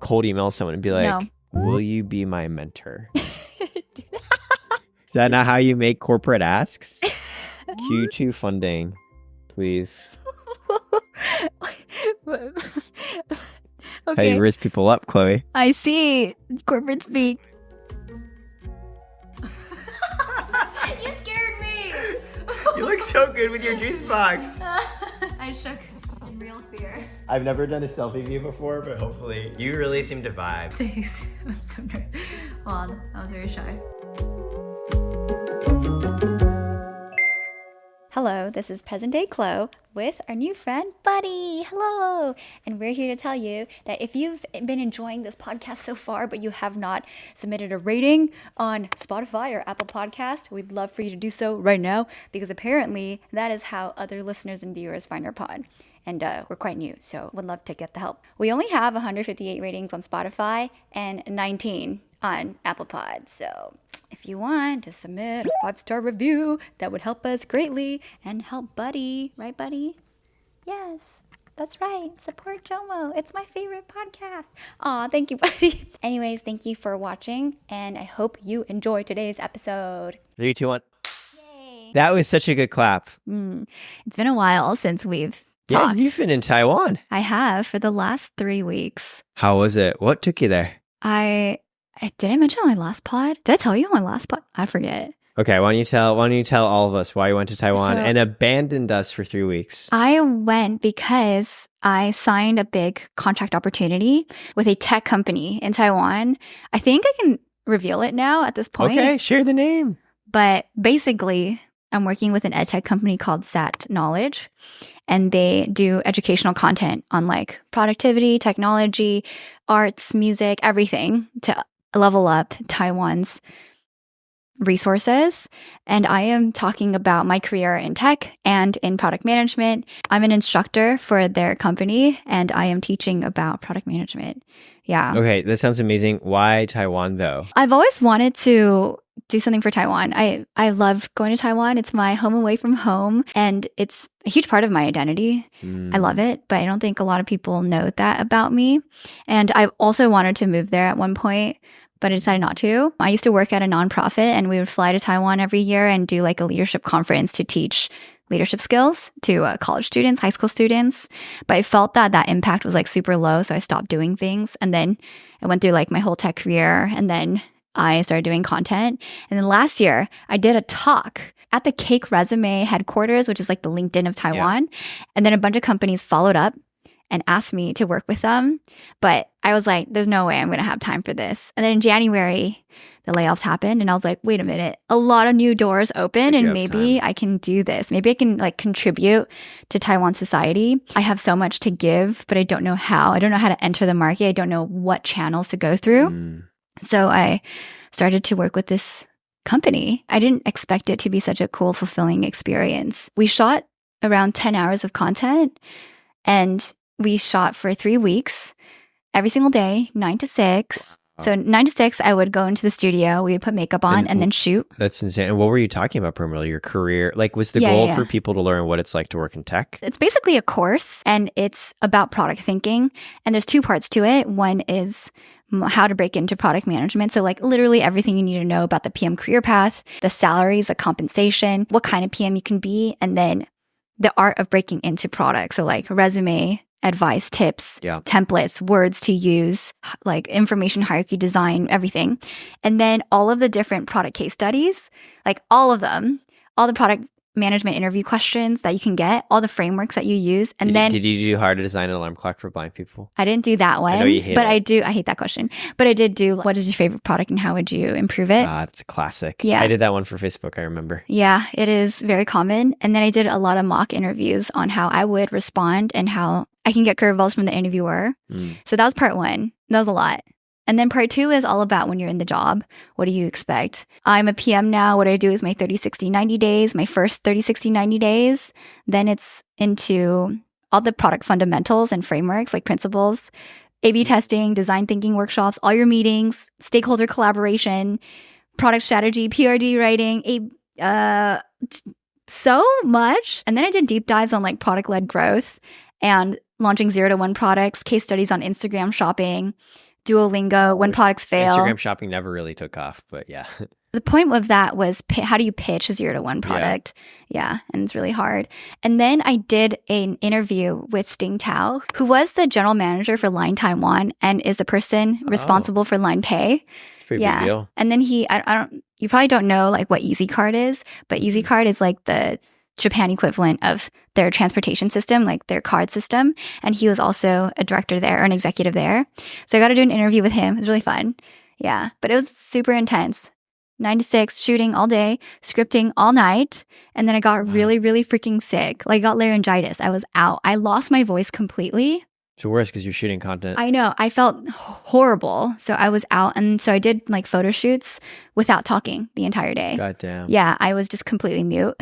cold email someone and be like, No. will you be my mentor? Is that not how you make corporate asks? Q2 funding, please. How Okay, you raise people up, Chloe. I see. Corporate speak. You scared me. You look so good with your juice box. I shook in real fear. I've never done a selfie view before, but hopefully you really seem to vibe. Thanks. I'm so nervous. Wow, I was very shy. Hello, this is Present Day Chloe with our new friend, Buddy. Hello! And we're here to tell you that if you've been enjoying this podcast so far, but you have not submitted a rating on Spotify or Apple Podcast, we'd love for you to do so right now, because apparently that is how other listeners and viewers find our pod. And we're quite new, so would love to get the help. We only have 158 ratings on Spotify and 19 on Apple Pod, so if you want to submit a 5-star review, that would help us greatly and help Buddy. Right, Buddy? Yes, that's right. Support JOMO. It's my favorite podcast. Aw, thank you, Buddy. Anyways, thank you for watching, and I hope you enjoy today's episode. 3, 2, 1. Yay. That was such a good clap. It's been a while since we've Yeah, talked. you've been in Taiwan. I have for the last 3 weeks. How was it? What took you there? Did I mention on my last pod? Did I tell you on my last pod? I forget. Okay, why don't you tell all of us why you went to Taiwan So- and abandoned us for 3 weeks? I went because I signed a big contract opportunity with a tech company in Taiwan. I think I can reveal it now at this point. Okay, share the name. But basically, I'm working with an ed tech company called Sat Knowledge, and they do educational content on like productivity, technology, arts, music, everything to level up Taiwan's resources. And I am talking about my career in tech and in product management. I'm an instructor for their company, and I am teaching about product management. Yeah. Okay, that sounds amazing. Why Taiwan though? I've always wanted to do something for Taiwan. I love going to Taiwan. It's my home away from home, and it's a huge part of my identity. I love it, but I don't think a lot of people know that about me. And I've also wanted to move there at one point, but I decided not to. I used to work at a nonprofit, and we would fly to Taiwan every year and do like a leadership conference to teach leadership skills to college students, high school students. But I felt that impact was like super low, so I stopped doing things. And then I went through like my whole tech career, and then I started doing content. And then last year, I did a talk at the 𝙃𝙊𝙎𝙏 headquarters, which is like the LinkedIn of Taiwan. Yeah. And then a bunch of companies followed up and asked me to work with them. But I was like, there's no way I'm going to have time for this. And then in January, the layoffs happened. And I was like, wait a minute, a lot of new doors open, and maybe I can do this. Maybe I can like contribute to Taiwan society. I have so much to give, but I don't know how. I don't know how to enter the market. I don't know what channels to go through. So I started to work with this company. I didn't expect it to be such a cool, fulfilling experience. We shot around 10 hours of content, and we shot for 3 weeks, every single day, 9 to 6. So 9 to 6, I would go into the studio, we would put makeup on and then shoot. That's insane. And what were you talking about primarily? Your career? Like, was the goal for people to learn what it's like to work in tech? It's basically a course, and it's about product thinking. And there's 2 parts to it. One is how to break into product management. So like literally everything you need to know about the PM career path, the salaries, the compensation, what kind of PM you can be, and then the art of breaking into product. So like resume, advice, tips, templates, words to use, like information hierarchy design, everything. And then all of the different product case studies, like all of them, all the product management interview questions that you can get, all the frameworks that you use. And did you do how to design an alarm clock for blind people? I didn't do that one. I know you hate it. I hate that question. But I did do, what is your favorite product and how would you improve it? It's a classic. Yeah. I did that one for Facebook, I remember. Yeah, it is very common. And then I did a lot of mock interviews on how I would respond and how I can get curveballs from the interviewer. So that was part 1. That was a lot. And then part 2 is all about when you're in the job. What do you expect? I'm a PM now. What I do is my 30, 60, 90 days, my first 30, 60, 90 days. Then it's into all the product fundamentals and frameworks, like principles, A/B testing, design thinking workshops, all your meetings, stakeholder collaboration, product strategy, PRD writing, so much. And then I did deep dives on like product-led growth and launching 0 to 1 products, case studies on Instagram shopping, Duolingo, when products fail. Instagram shopping never really took off, but yeah. The point of that was how do you pitch a 0 to 1 product? Yeah, and it's really hard. And then I did an interview with Sting Tao, who was the general manager for Line Taiwan and is the person responsible for Line Pay. Pretty big deal. And then I don't, you probably don't know like what Easy Card is, but Easy Card is like the Japan equivalent of their transportation system, like their card system. And he was also a director there or an executive there. So I got to do an interview with him. It was really fun. Yeah, but it was super intense. 9 to 6, shooting all day, scripting all night. And then I got really, really freaking sick. Like I got laryngitis. I was out. I lost my voice completely. It's worse because you're shooting content. I know. I felt horrible. So I was out. And so I did like photo shoots without talking the entire day. Goddamn. Yeah, I was just completely mute.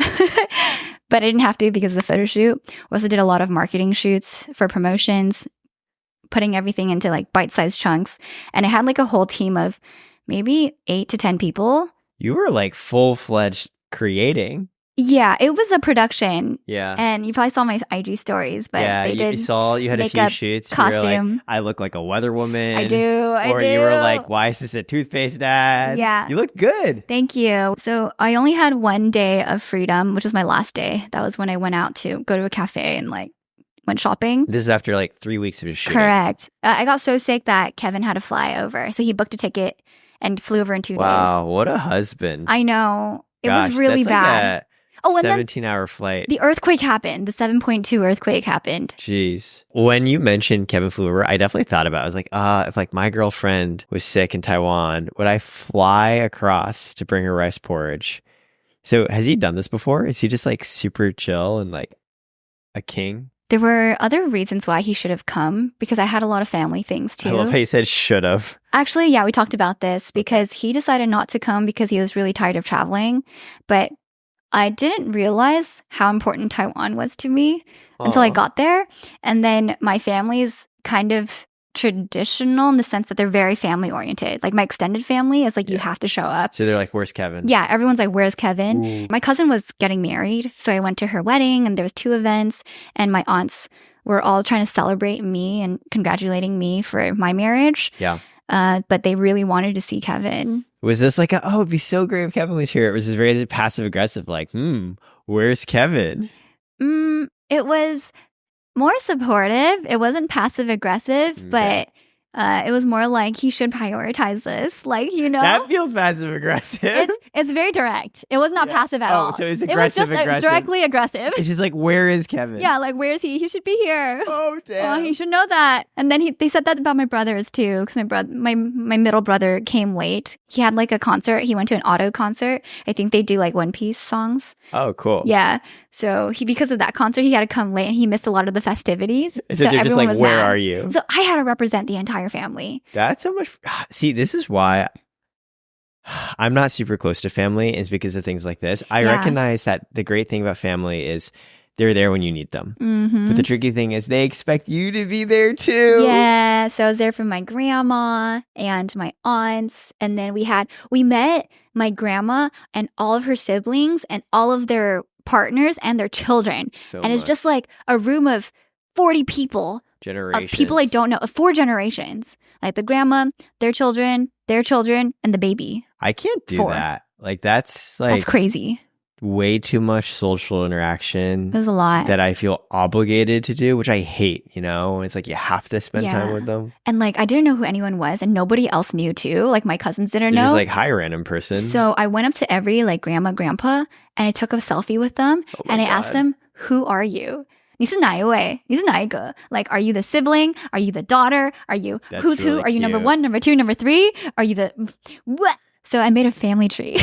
But I didn't have to because of the photo shoot. We also did a lot of marketing shoots for promotions, putting everything into like bite-sized chunks. And I had like a whole team of maybe 8 to 10 people. You were like full-fledged creating. Yeah, it was a production. Yeah. And you probably saw my IG stories, but yeah, they did. You had a few makeup, shoots. costume. You were like, I look like a weather woman. I do. Or you were like, why is this a toothpaste ad? Yeah. You look good. Thank you. So I only had 1 day of freedom, which was my last day. That was when I went out to go to a cafe and like went shopping. This is after like 3 weeks of his shooting. Correct. I got so sick that Kevin had to fly over. So he booked a ticket and flew over in 2 days. Wow, what a husband. I know. It Gosh, was really that's bad. Like a 17-hour flight. The earthquake happened. The 7.2 earthquake happened. Jeez. When you mentioned Kevin flew over, I definitely thought about it. I was like, if like my girlfriend was sick in Taiwan, would I fly across to bring her rice porridge? So has he done this before? Is he just like super chill and like a king? There were other reasons why he should have come because I had a lot of family things too. I love how you said should have. Actually, yeah, we talked about this because he decided not to come because he was really tired of traveling. But I didn't realize how important Taiwan was to me until I got there. And then my family's kind of traditional in the sense that they're very family oriented. Like my extended family is like, you have to show up. So they're like, where's Kevin? Yeah, everyone's like, where's Kevin? Ooh. My cousin was getting married. So I went to her wedding and there was 2 events and my aunts were all trying to celebrate me and congratulating me for my marriage. Yeah. But they really wanted to see Kevin. Was this like, it'd be so great if Kevin was here? It was just very passive aggressive, like, where's Kevin? It was more supportive. It wasn't passive aggressive, but it was more like he should prioritize this. Like, you know, that feels passive aggressive. It's very direct. It was not passive at all. So it's it was aggressive. just directly aggressive. It's just like, where is Kevin? Yeah, like where is he? He should be here. Oh damn! He should know that. And then they said that about my brothers too, because my middle brother came late. He had like a concert. He went to an auto concert. I think they do like One Piece songs. Oh, cool. Yeah. So because of that concert, he had to come late, and he missed a lot of the festivities. So they're just like, where mad. Are you? So I had to represent the entire family. That's so much. See, this is why I'm not super close to family, is because of things like this. I recognize that the great thing about family is they're there when you need them. Mm-hmm. But the tricky thing is they expect you to be there too. Yeah. So I was there for my grandma and my aunts. And then we met my grandma and all of her siblings and all of their partners and their children. And it's just like a room of 40 people. Generations. Of people I don't know. Of 4 generations. Like the grandma, their children, and the baby. I can't do 4. that. Like that's crazy. Way too much social interaction. It was a lot. That I feel obligated to do, which I hate, you know? It's like you have to spend time with them. And like I didn't know who anyone was and nobody else knew too. Like my cousins didn't know. Just like, hi, random person. So I went up to every like grandma, grandpa, and I took a selfie with them and I asked them, who are you? 你是哪一位? 你是哪一个? Like, are you the sibling? Are you the daughter? Are you who's really who? Are you number 1, number 2, number 3? Are you the what? So I made a family tree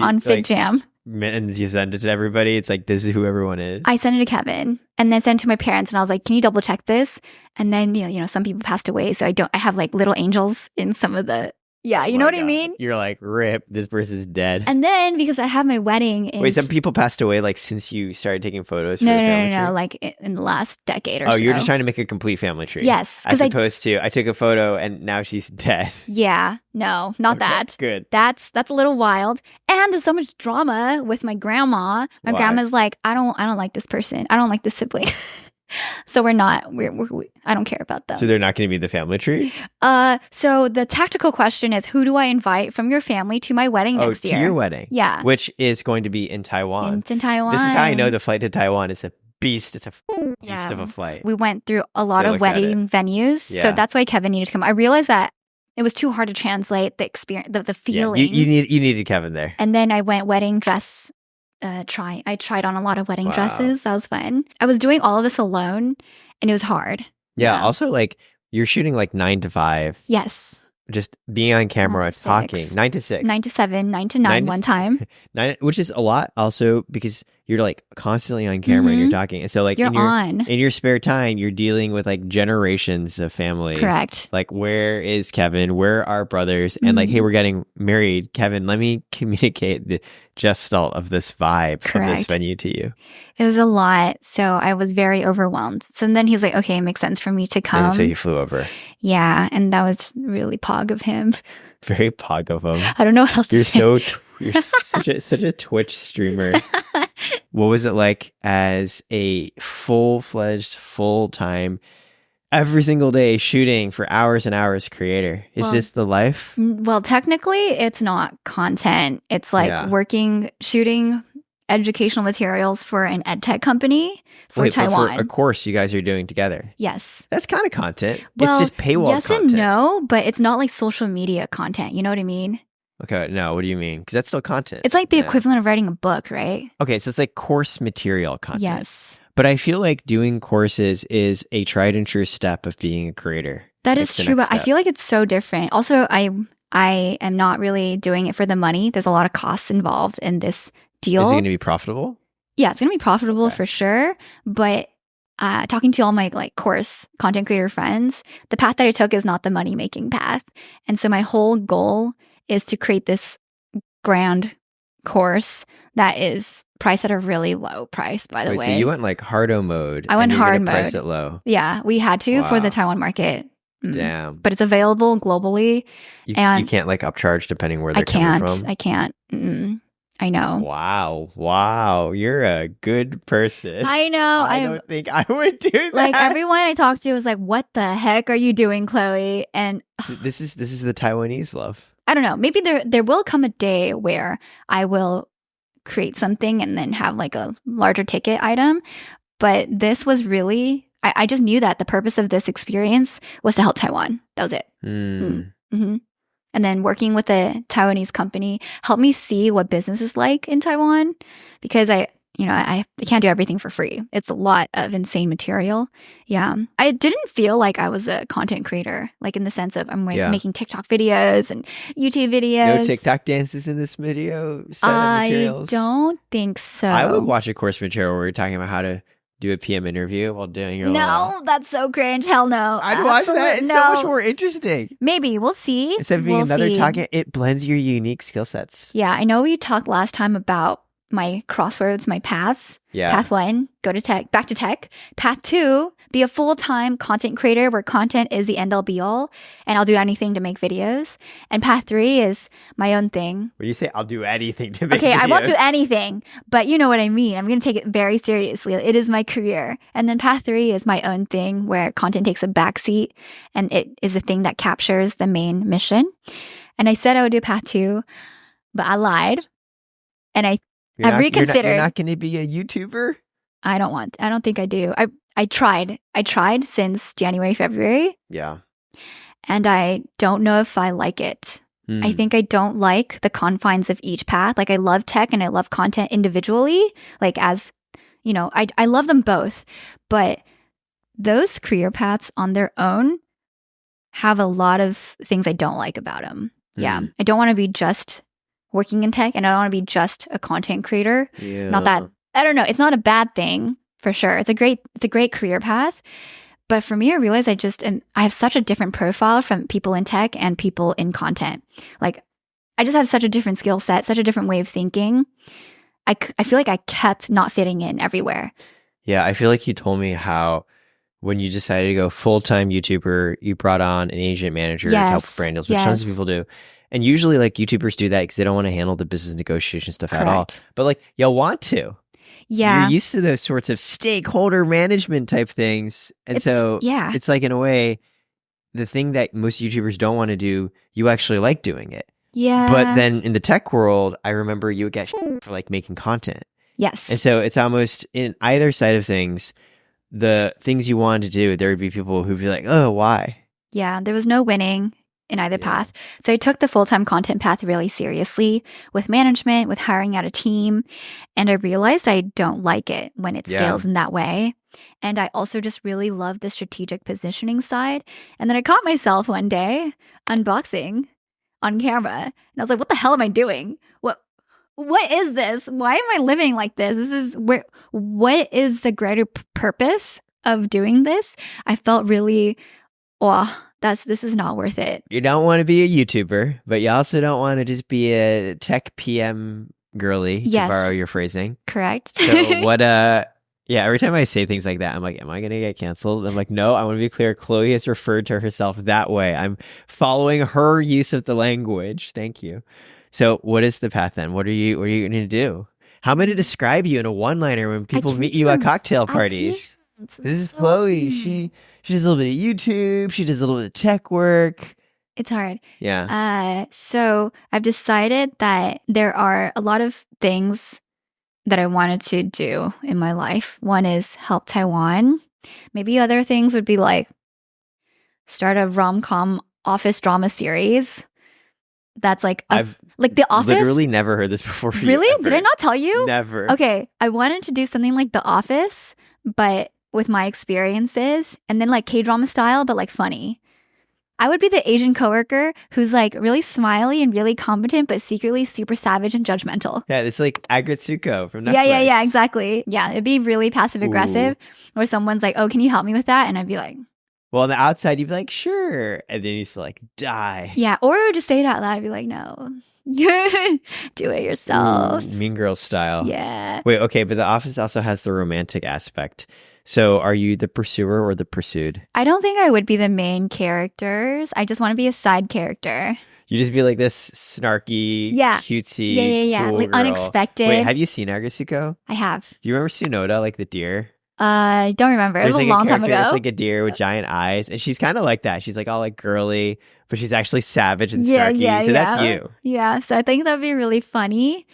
on FigJam. And you send it to everybody. It's like, this is who everyone is. I sent it to Kevin and then sent it to my parents. And I was like, can you double check this? And then, you know, some people passed away. So I have like little angels in some of the, you know what I mean? You're like, rip, this person's dead. And then because I have my wedding. Wait, some people passed away like since you started taking photos for the family tree? No, like in the last decade or so. Oh, you're just trying to make a complete family tree. Yes. As opposed to, I took a photo and now she's dead. Yeah, no, not that. Good. That's a little wild. And there's so much drama with my grandma. My grandma's like, I don't like this person. I don't like this sibling. So we're not, I don't care about them. So they're not going to be the family tree? So the tactical question is, who do I invite from your family to my wedding next year? To your wedding. Yeah. Which is going to be in Taiwan. In Taiwan. This is how I know the flight to Taiwan is a beast. It's a beast of a flight. We went through a lot of wedding venues. Yeah. So that's why Kevin needed to come. I realized that it was too hard to translate the experience, the feeling. Yeah, you needed Kevin there. And then I went wedding dress I tried on a lot of wedding dresses. That was fun. I was doing all of this alone and it was hard. Yeah. Also, like, you're shooting like 9 to 5. Yes. Just being on camera, talking. 9 to 6. 9 to 7, 9 to 9 one time. 9, which is a lot also because you're like constantly on camera and you're talking. And so like in your spare time, you're dealing with like generations of family. Correct. Like, where is Kevin? Where are our brothers? And like, hey, we're getting married. Kevin, let me communicate the gestalt of this vibe of this venue to you. It was a lot. So I was very overwhelmed. So then he was like, okay, it makes sense for me to come. And so you flew over. Yeah. And that was really pog of him. Very pog of him. I don't know what else to say. You're such a Twitch streamer. What was it like as a full-fledged, full-time, every single day shooting for hours and hours creator? Is this the life? Well, technically, it's not content. It's like shooting educational materials for an ed tech company for Taiwan. For a course you guys are doing together. Yes. That's kind of content. Well, it's just paywall yes content. And no, but it's not like social media content. You know what I mean? Okay, no, what do you mean? Because that's still content. It's like the equivalent of writing a book, right? Okay, so it's like course material content. Yes. But I feel like doing courses is a tried and true step of being a creator. That is true, but I feel like it's so different. Also, I am not really doing it for the money. There's a lot of costs involved in this deal. Is it going to be profitable? Yeah, it's going to be profitable for sure. But talking to all my like course content creator friends, the path that I took is not the money making path. And so my whole goal is to create this grand course that is priced at a really low price, by the way. So you went like hardo mode. I went hard mode. Price it low. Yeah, we had to for the Taiwan market. Damn. But it's available globally. You can't like upcharge depending where they're coming from? I can't. I know. Wow. You're a good person. I know. I don't think I would do that. Like, everyone I talked to was like, what the heck are you doing, Chloe? And this is the Taiwanese love. I don't know. Maybe there will come a day where I will create something and then have like a larger ticket item. But this was really, I just knew that the purpose of this experience was to help Taiwan. That was it. Mm-hmm. And then working with a Taiwanese company helped me see what business is like in Taiwan, because I can't do everything for free. It's a lot of insane material. Yeah. I didn't feel like I was a content creator, like in the sense of I'm making TikTok videos and YouTube videos. No TikTok dances in this video set of materials? I don't think so. I would watch a course material where you're talking about how to do a PM interview while doing your that's so cringe. Hell no. I'd watch that. It's so much more interesting. Maybe. We'll see. Instead of being another talking, it blends your unique skill sets. Yeah. I know we talked last time about my crossroads, my paths. Yeah. Path 1, go to tech, back to tech. Path 2, be a full-time content creator where content is the end-all be-all, and I'll do anything to make videos. And path 3 is my own thing. When you say I'll do anything to make videos. Okay, I won't do anything, but you know what I mean. I'm going to take it very seriously. It is my career. And then path 3 is my own thing where content takes a backseat, and it is a thing that captures the main mission. And I said I would do path 2, but I lied. And I reconsidered. You're not going to be a YouTuber? I don't think I do. I tried since January, February. Yeah. And I don't know if I like it. I think I don't like the confines of each path. Like, I love tech and I love content individually. Like, as, you know, I love them both. But those career paths on their own have a lot of things I don't like about them. Yeah. I don't want to be just working in tech, and I don't want to be just a content creator. Yeah. Not that, I don't know. It's not a bad thing for sure. It's a great career path. But for me, I realized I have such a different profile from people in tech and people in content. Like, I just have such a different skill set, such a different way of thinking. I feel like I kept not fitting in everywhere. Yeah. I feel like you told me how when you decided to go full-time YouTuber, you brought on an agent manager to help with brand deals, which tons of people do. And usually, like, YouTubers do that because they don't want to handle the business negotiation stuff at all. But like, you'll want to. Yeah. You're used to those sorts of stakeholder management type things. And it's like, in a way, the thing that most YouTubers don't want to do, you actually like doing it. Yeah. But then in the tech world, I remember you would get for like making content. Yes. And so it's almost in either side of things, the things you wanted to do, there would be people who'd be like, oh, why? Yeah, there was no winning in either path. So I took the full-time content path really seriously with management, with hiring out a team. And I realized I don't like it when it scales in that way. And I also just really love the strategic positioning side. And then I caught myself one day unboxing on camera. And I was like, what the hell am I doing? What is this? Why am I living like this? What is the greater purpose of doing this? I felt really, this is not worth it. You don't want to be a YouTuber, but you also don't want to just be a tech PM girly, to borrow your phrasing. Correct. So what, every time I say things like that, I'm like, am I going to get canceled? I'm like, no, I want to be clear. Chloe has referred to herself that way. I'm following her use of the language. Thank you. So what is the path then? What are you going to do? How am I to describe you in a one-liner when people meet you at cocktail parties? This is Chloe. She does a little bit of YouTube. She does a little bit of tech work. It's hard. Yeah. So I've decided that there are a lot of things that I wanted to do in my life. One is help Taiwan. Maybe other things would be like start a rom-com office drama series. That's like I've like The Office. Literally never heard this before. Really? Did I not tell you? Never. Okay, I wanted to do something like The Office, but with my experiences, and then like K-drama style, but like funny. I would be the Asian coworker who's like really smiley and really competent, but secretly super savage and judgmental. Yeah, it's like Agretsuko from Netflix. Yeah, exactly. Yeah, it'd be really passive aggressive, where someone's like, "Oh, can you help me with that?" And I'd be like, well, on the outside, you'd be like, sure. And then you just like, die. yeah, or just say it out loud. I'd be like, no. Do it yourself. Mean Girl style. Yeah. Wait, okay, but The Office also has the romantic aspect. So are you the pursuer or the pursued? I don't think I would be the main characters. I just want to be a side character. You just be like this snarky, cutesy, cool like girl. Unexpected. Wait, have you seen Agretsuko? I have. Do you remember Tsunoda, like the deer? I don't remember. It was like a long time ago. It's like a deer with giant eyes. And she's kind of like that. She's like all like girly, but she's actually savage and snarky. So that's you. Yeah. So I think that'd be really funny.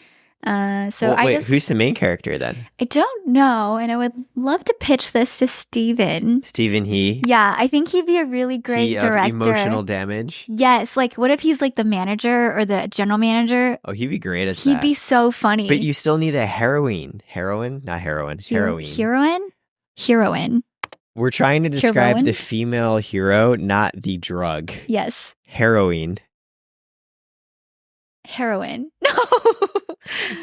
Who's the main character then? I don't know. And I would love to pitch this to Steven. Stephen He? Yeah. I think he'd be a really great director. Emotional Damage? Yes. Like what if he's like the manager or the general manager? Oh, he'd be great at that. He'd be so funny. But you still need a heroine. Heroine? Not heroine. Heroine. Heroine. We're trying to describe the female hero, not the drug. Yes. Heroine. Heroine. No.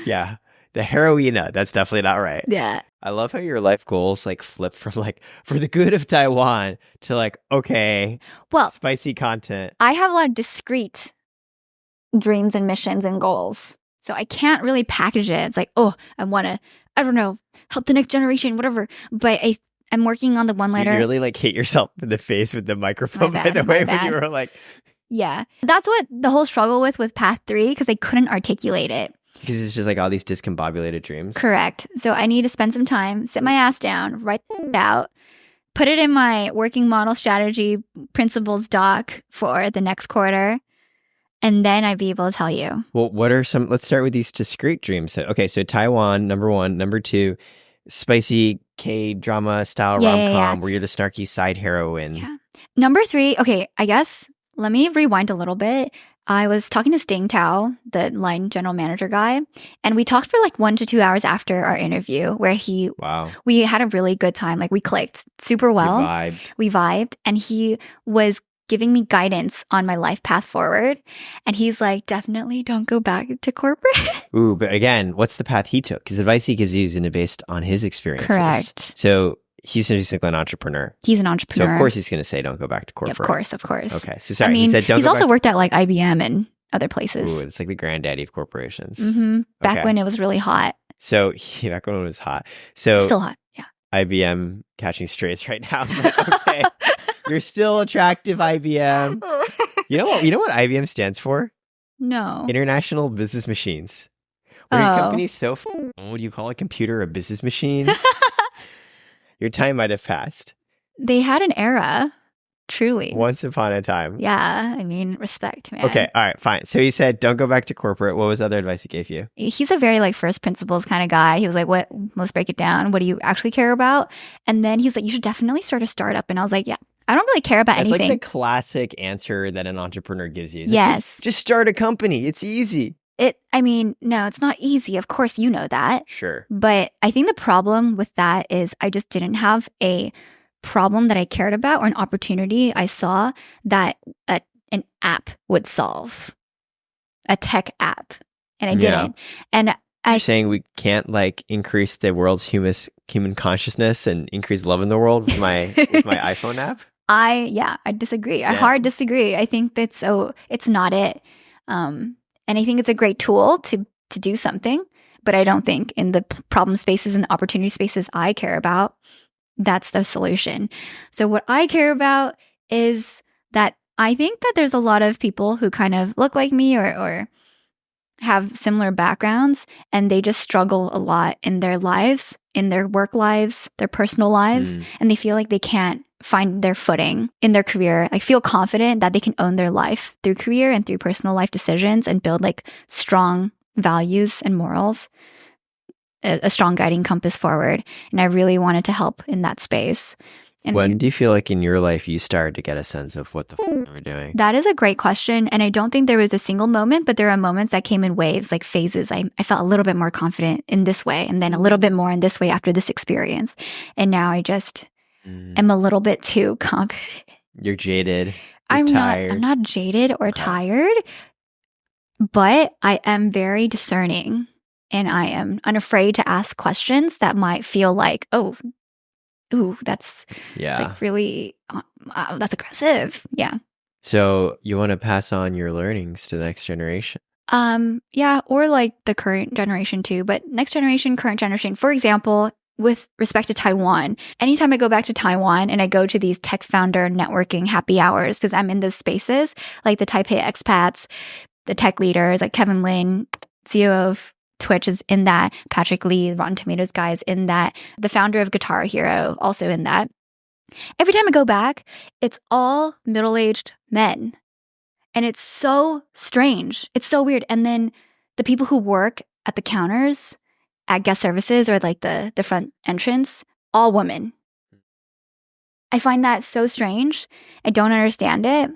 Yeah. The heroina. That's definitely not right. Yeah. I love how your life goals like flip from like for the good of Taiwan to like, okay, well, spicy content. I have a lot of discrete dreams and missions and goals. So I can't really package it. It's like, oh, I want to, I don't know, help the next generation, whatever. But I'm working on the one-liner. You really like hit yourself in the face with the microphone, by the way, when you were like... Yeah. That's what the whole struggle with Path 3, because I couldn't articulate it. Because it's just like all these discombobulated dreams. Correct. So I need to spend some time, sit my ass down, write it out, put it in my working model strategy principles doc for the next quarter. And then I'd be able to tell you. Well, what are some, let's start with these discrete dreams. Okay, so Taiwan, number 1. Number 2, spicy K-drama style rom-com where you're the snarky side heroine. Yeah. Number 3, okay, I guess, let me rewind a little bit. I was talking to Sting Tao, the line general manager guy, and we talked for like 1 to 2 hours after our interview where we had a really good time. Like we clicked super well. We vibed. And he was giving me guidance on my life path forward. And he's like, definitely don't go back to corporate. Ooh, but again, what's the path he took? Because the advice he gives you is based on his experiences. Correct. So he's basically an entrepreneur. He's an entrepreneur. So of course he's going to say don't go back to corporate. Yeah, of course. Okay, so sorry. I mean, he said, he's also worked at like IBM and other places. Ooh, it's like the granddaddy of corporations. Mm-hmm. Back when it was really hot. So back when it was hot. So still hot, yeah. IBM catching strays right now. But okay. You're still attractive, IBM. You know what IBM stands for? No. International Business Machines. Are your Oh. companies so would you call a computer a business machine? Your time might have passed. They had an era, truly. Once upon a time. Yeah, I mean, respect, man. Okay, all right, fine. So he said, don't go back to corporate. What was the other advice he gave you? He's a very like first principles kind of guy. He was like, "What? Let's break it down. What do you actually care about?" And then he's like, "You should definitely start a startup." And I was like, "Yeah, I don't really care about That's anything." like the classic answer that an entrepreneur gives you. It's Yes. Like, just start a company. It's easy. I mean, no, it's not easy. Of course, you know that. Sure. But I think the problem with that is I just didn't have a problem that I cared about or an opportunity I saw that an app would solve, a tech app, and I didn't. And You're saying we can't like increase the world's human consciousness and increase love in the world with my iPhone app? I disagree. I hard disagree. I think it's not it. And I think it's a great tool to do something, but I don't think in the problem spaces and opportunity spaces I care about, that's the solution. So what I care about is that I think that there's a lot of people who kind of look like me or have similar backgrounds, and they just struggle a lot in their lives, in their work lives, their personal lives, and they feel like they can't find their footing in their career, like feel confident that they can own their life through career and through personal life decisions and build like strong values and morals, a strong guiding compass forward. And I really wanted to help in that space. And when do you feel like in your life you started to get a sense of what the we're doing? That is a great question. And I don't think there was a single moment, but there are moments that came in waves, like phases. I felt a little bit more confident in this way and then a little bit more in this way after this experience. And now I just am a little bit too confident. You're jaded. I'm tired. not jaded or tired, but I am very discerning and I am unafraid to ask questions that might feel like, ooh, that's like really, that's aggressive. Yeah. So you want to pass on your learnings to the next generation? Yeah, or like the current generation too, but next generation, current generation. For example, with respect to Taiwan, anytime I go back to Taiwan and I go to these tech founder networking happy hours, because I'm in those spaces, like the Taipei expats, the tech leaders, like Kevin Lin, CEO of Twitch is in that, Patrick Lee, Rotten Tomatoes guy is in that, the founder of 𝙃𝙊𝙈𝙊 also in that. Every time I go back, it's all middle-aged men. And it's so strange. It's so weird. And then the people who work at the counters at guest services or like the front entrance, all women. I find that so strange. I don't understand it.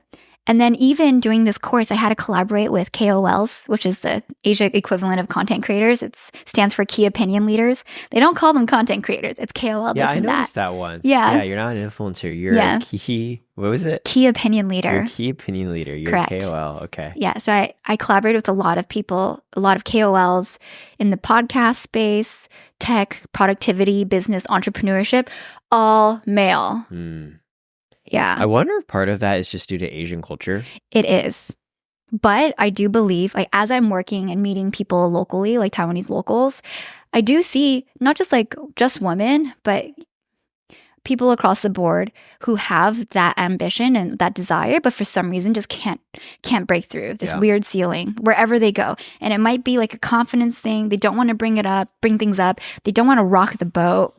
And then even doing this course, I had to collaborate with KOLs, which is the Asia equivalent of content creators. It stands for key opinion leaders. They don't call them content creators. It's KOL. Yeah, I noticed that once. Yeah. Yeah, you're not an influencer. You're a key, what was it? Key opinion leader. You're a key opinion leader. You're Correct. a KOL. Okay. Yeah, so I collaborated with a lot of people, a lot of KOLs in the podcast space, tech, productivity, business, entrepreneurship, all male. Yeah. I wonder if part of that is just due to Asian culture. It is. But I do believe, like, as I'm working and meeting people locally, like Taiwanese locals, I do see not just like just women, but people across the board who have that ambition and that desire, but for some reason just can't break through this weird ceiling wherever they go. And it might be like a confidence thing. They don't want to bring things up. They don't want to rock the boat,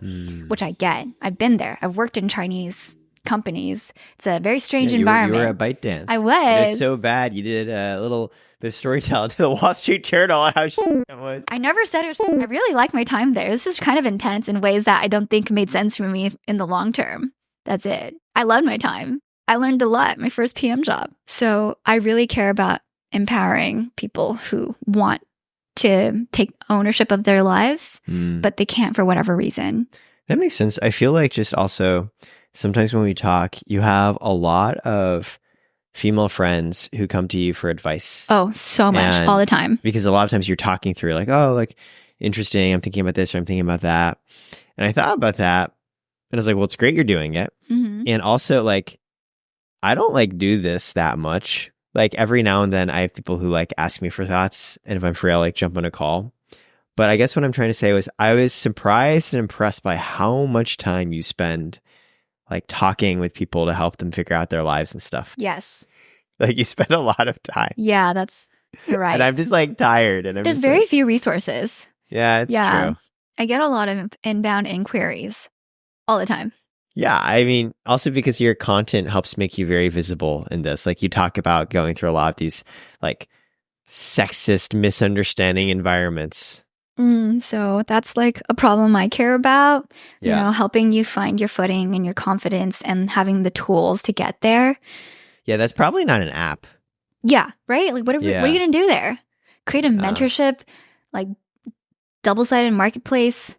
which I get. I've been there. I've worked in Chinese companies. It's a very strange environment. You were at ByteDance. I was. It was so bad. You did a little bit of storytelling to the Wall Street Journal on how it was. I never said it was. I really liked my time there. It was just kind of intense in ways that I don't think made sense for me in the long term. That's it. I loved my time. I learned a lot. My first PM job. So I really care about empowering people who want to take ownership of their lives, but they can't for whatever reason. That makes sense. I feel like just also sometimes when we talk, you have a lot of female friends who come to you for advice. Oh, so much, all the time. Because a lot of times you're talking through like, oh, like, interesting. I'm thinking about this or I'm thinking about that. And I thought about that and I was like, well, it's great you're doing it. And also like, I don't like do this that much. Like every now and then I have people who like ask me for thoughts. And if I'm free, I'll like jump on a call. But I guess what I'm trying to say was I was surprised and impressed by how much time you spend like talking with people to help them figure out their lives and stuff. Yes. Like you spend a lot of time. Yeah, that's You're right. And I'm just like tired. And I'm There's just very like, few resources. yeah, it's true. I get a lot of inbound inquiries all the time. Yeah, I mean, also because your content helps make you very visible in this. Like you talk about going through a lot of these like sexist, misunderstanding environments. So that's like a problem I care about, you Yeah. know, helping you find your footing and your confidence and having the tools to get there. Yeah, that's probably not an app. Yeah, right? Like what are you going to do there? Create a mentorship, like double-sided marketplace.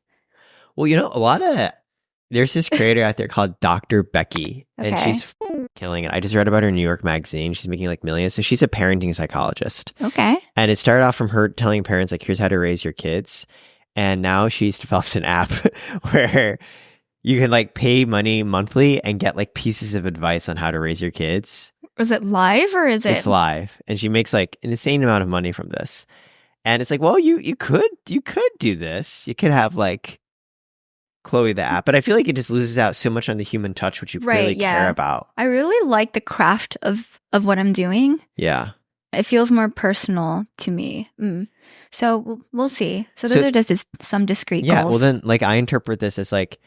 Well, there's this creator out there called Dr. Becky, and she's killing it. I just read about her in New York Magazine. She's making like millions. So she's a parenting psychologist. Okay. And it started off from her telling parents, like, here's how to raise your kids. And now she's developed an app where you can like pay money monthly and get like pieces of advice on how to raise your kids. Is it live or is it? It's live. And she makes like an insane amount of money from this. And it's like, well, you could do this. You could have like Chloe the app, but I feel like it just loses out so much on the human touch, which you really care about. I really like the craft of what I'm doing. Yeah. It feels more personal to me. So we'll see. So those are just some discrete goals. Yeah, well then like I interpret this as like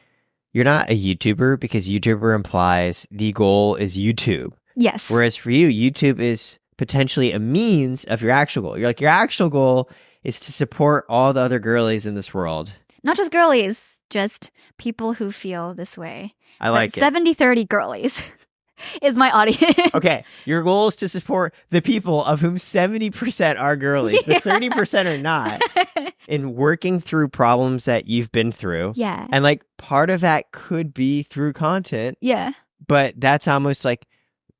you're not a YouTuber because YouTuber implies the goal is YouTube. Yes. Whereas for you, YouTube is potentially a means of your actual goal. You're like, your actual goal is to support all the other girlies in this world. Not just girlies, just people who feel this way. I like it. 70-30 girlies is my audience. Okay, your goal is to support the people of whom 70% are girlies, but 30% are not, in working through problems that you've been through. Yeah. And like part of that could be through content. Yeah. But that's almost like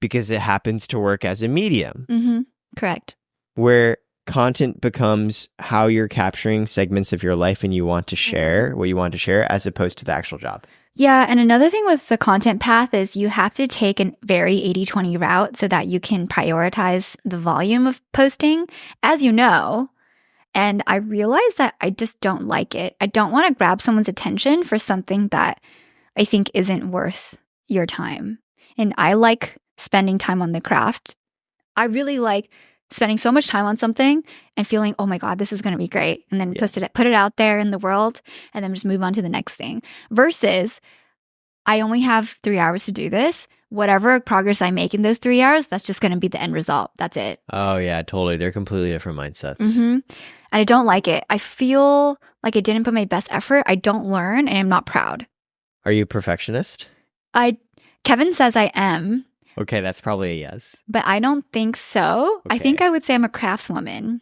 because it happens to work as a medium. Mm-hmm. Correct. Where content becomes how you're capturing segments of your life and you want to share what you want to share as opposed to the actual job. Yeah. And another thing with the content path is you have to take a very 80-20 route so that you can prioritize the volume of posting, as you know. And I realized that I just don't like it. I don't want to grab someone's attention for something that I think isn't worth your time. And I like spending time on the craft. I really like spending so much time on something and feeling, oh my God, this is going to be great. And then put it out there in the world and then just move on to the next thing. Versus I only have 3 hours to do this. Whatever progress I make in those 3 hours, that's just going to be the end result. That's it. Oh yeah, totally. They're completely different mindsets. Mm-hmm. And I don't like it. I feel like I didn't put my best effort. I don't learn and I'm not proud. Are you a perfectionist? Kevin says I am. Okay, that's probably a yes. But I don't think so. I think I would say I'm a craftswoman.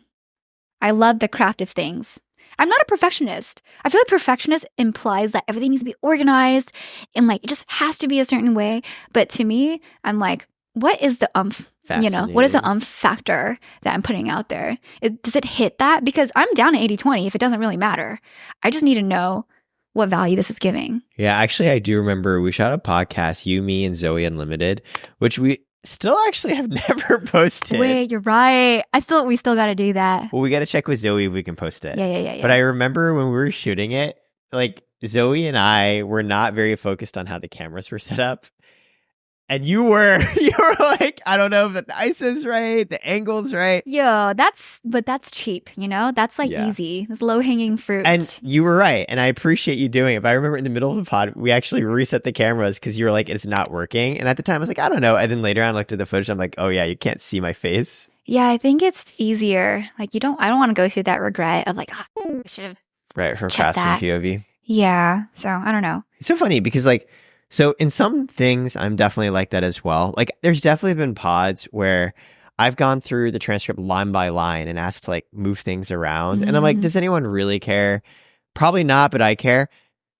I love the craft of things. I'm not a perfectionist. I feel like perfectionist implies that everything needs to be organized and like it just has to be a certain way. But to me, I'm like, what is the what is the factor that I'm putting out there? Does it hit that? Because I'm down to 80-20 if it doesn't really matter. I just need to know what value this is giving. Yeah, actually, I do remember we shot a podcast, You, Me, and Zoe Unlimited, which we still actually have never posted. Wait, you're right. We still got to do that. Well, we got to check with Zoe if we can post it. Yeah. But I remember when we were shooting it, like Zoe and I were not very focused on how the cameras were set up. And you were like, I don't know if the ISO's right, the angle's right. Yeah, that's cheap, you know? That's like easy. It's low-hanging fruit. And you were right. And I appreciate you doing it. But I remember in the middle of the pod, we actually reset the cameras because you were like, it's not working. And at the time, I was like, I don't know. And then later on, I looked at the footage. I'm like, oh yeah, you can't see my face. Yeah, I think it's easier. Like I don't want to go through that regret of like, I should have right, from past and POV. Yeah. So I don't know. It's so funny because like, so in some things, I'm definitely like that as well. Like there's definitely been pods where I've gone through the transcript line by line and asked to like move things around. And I'm like, does anyone really care? Probably not, but I care.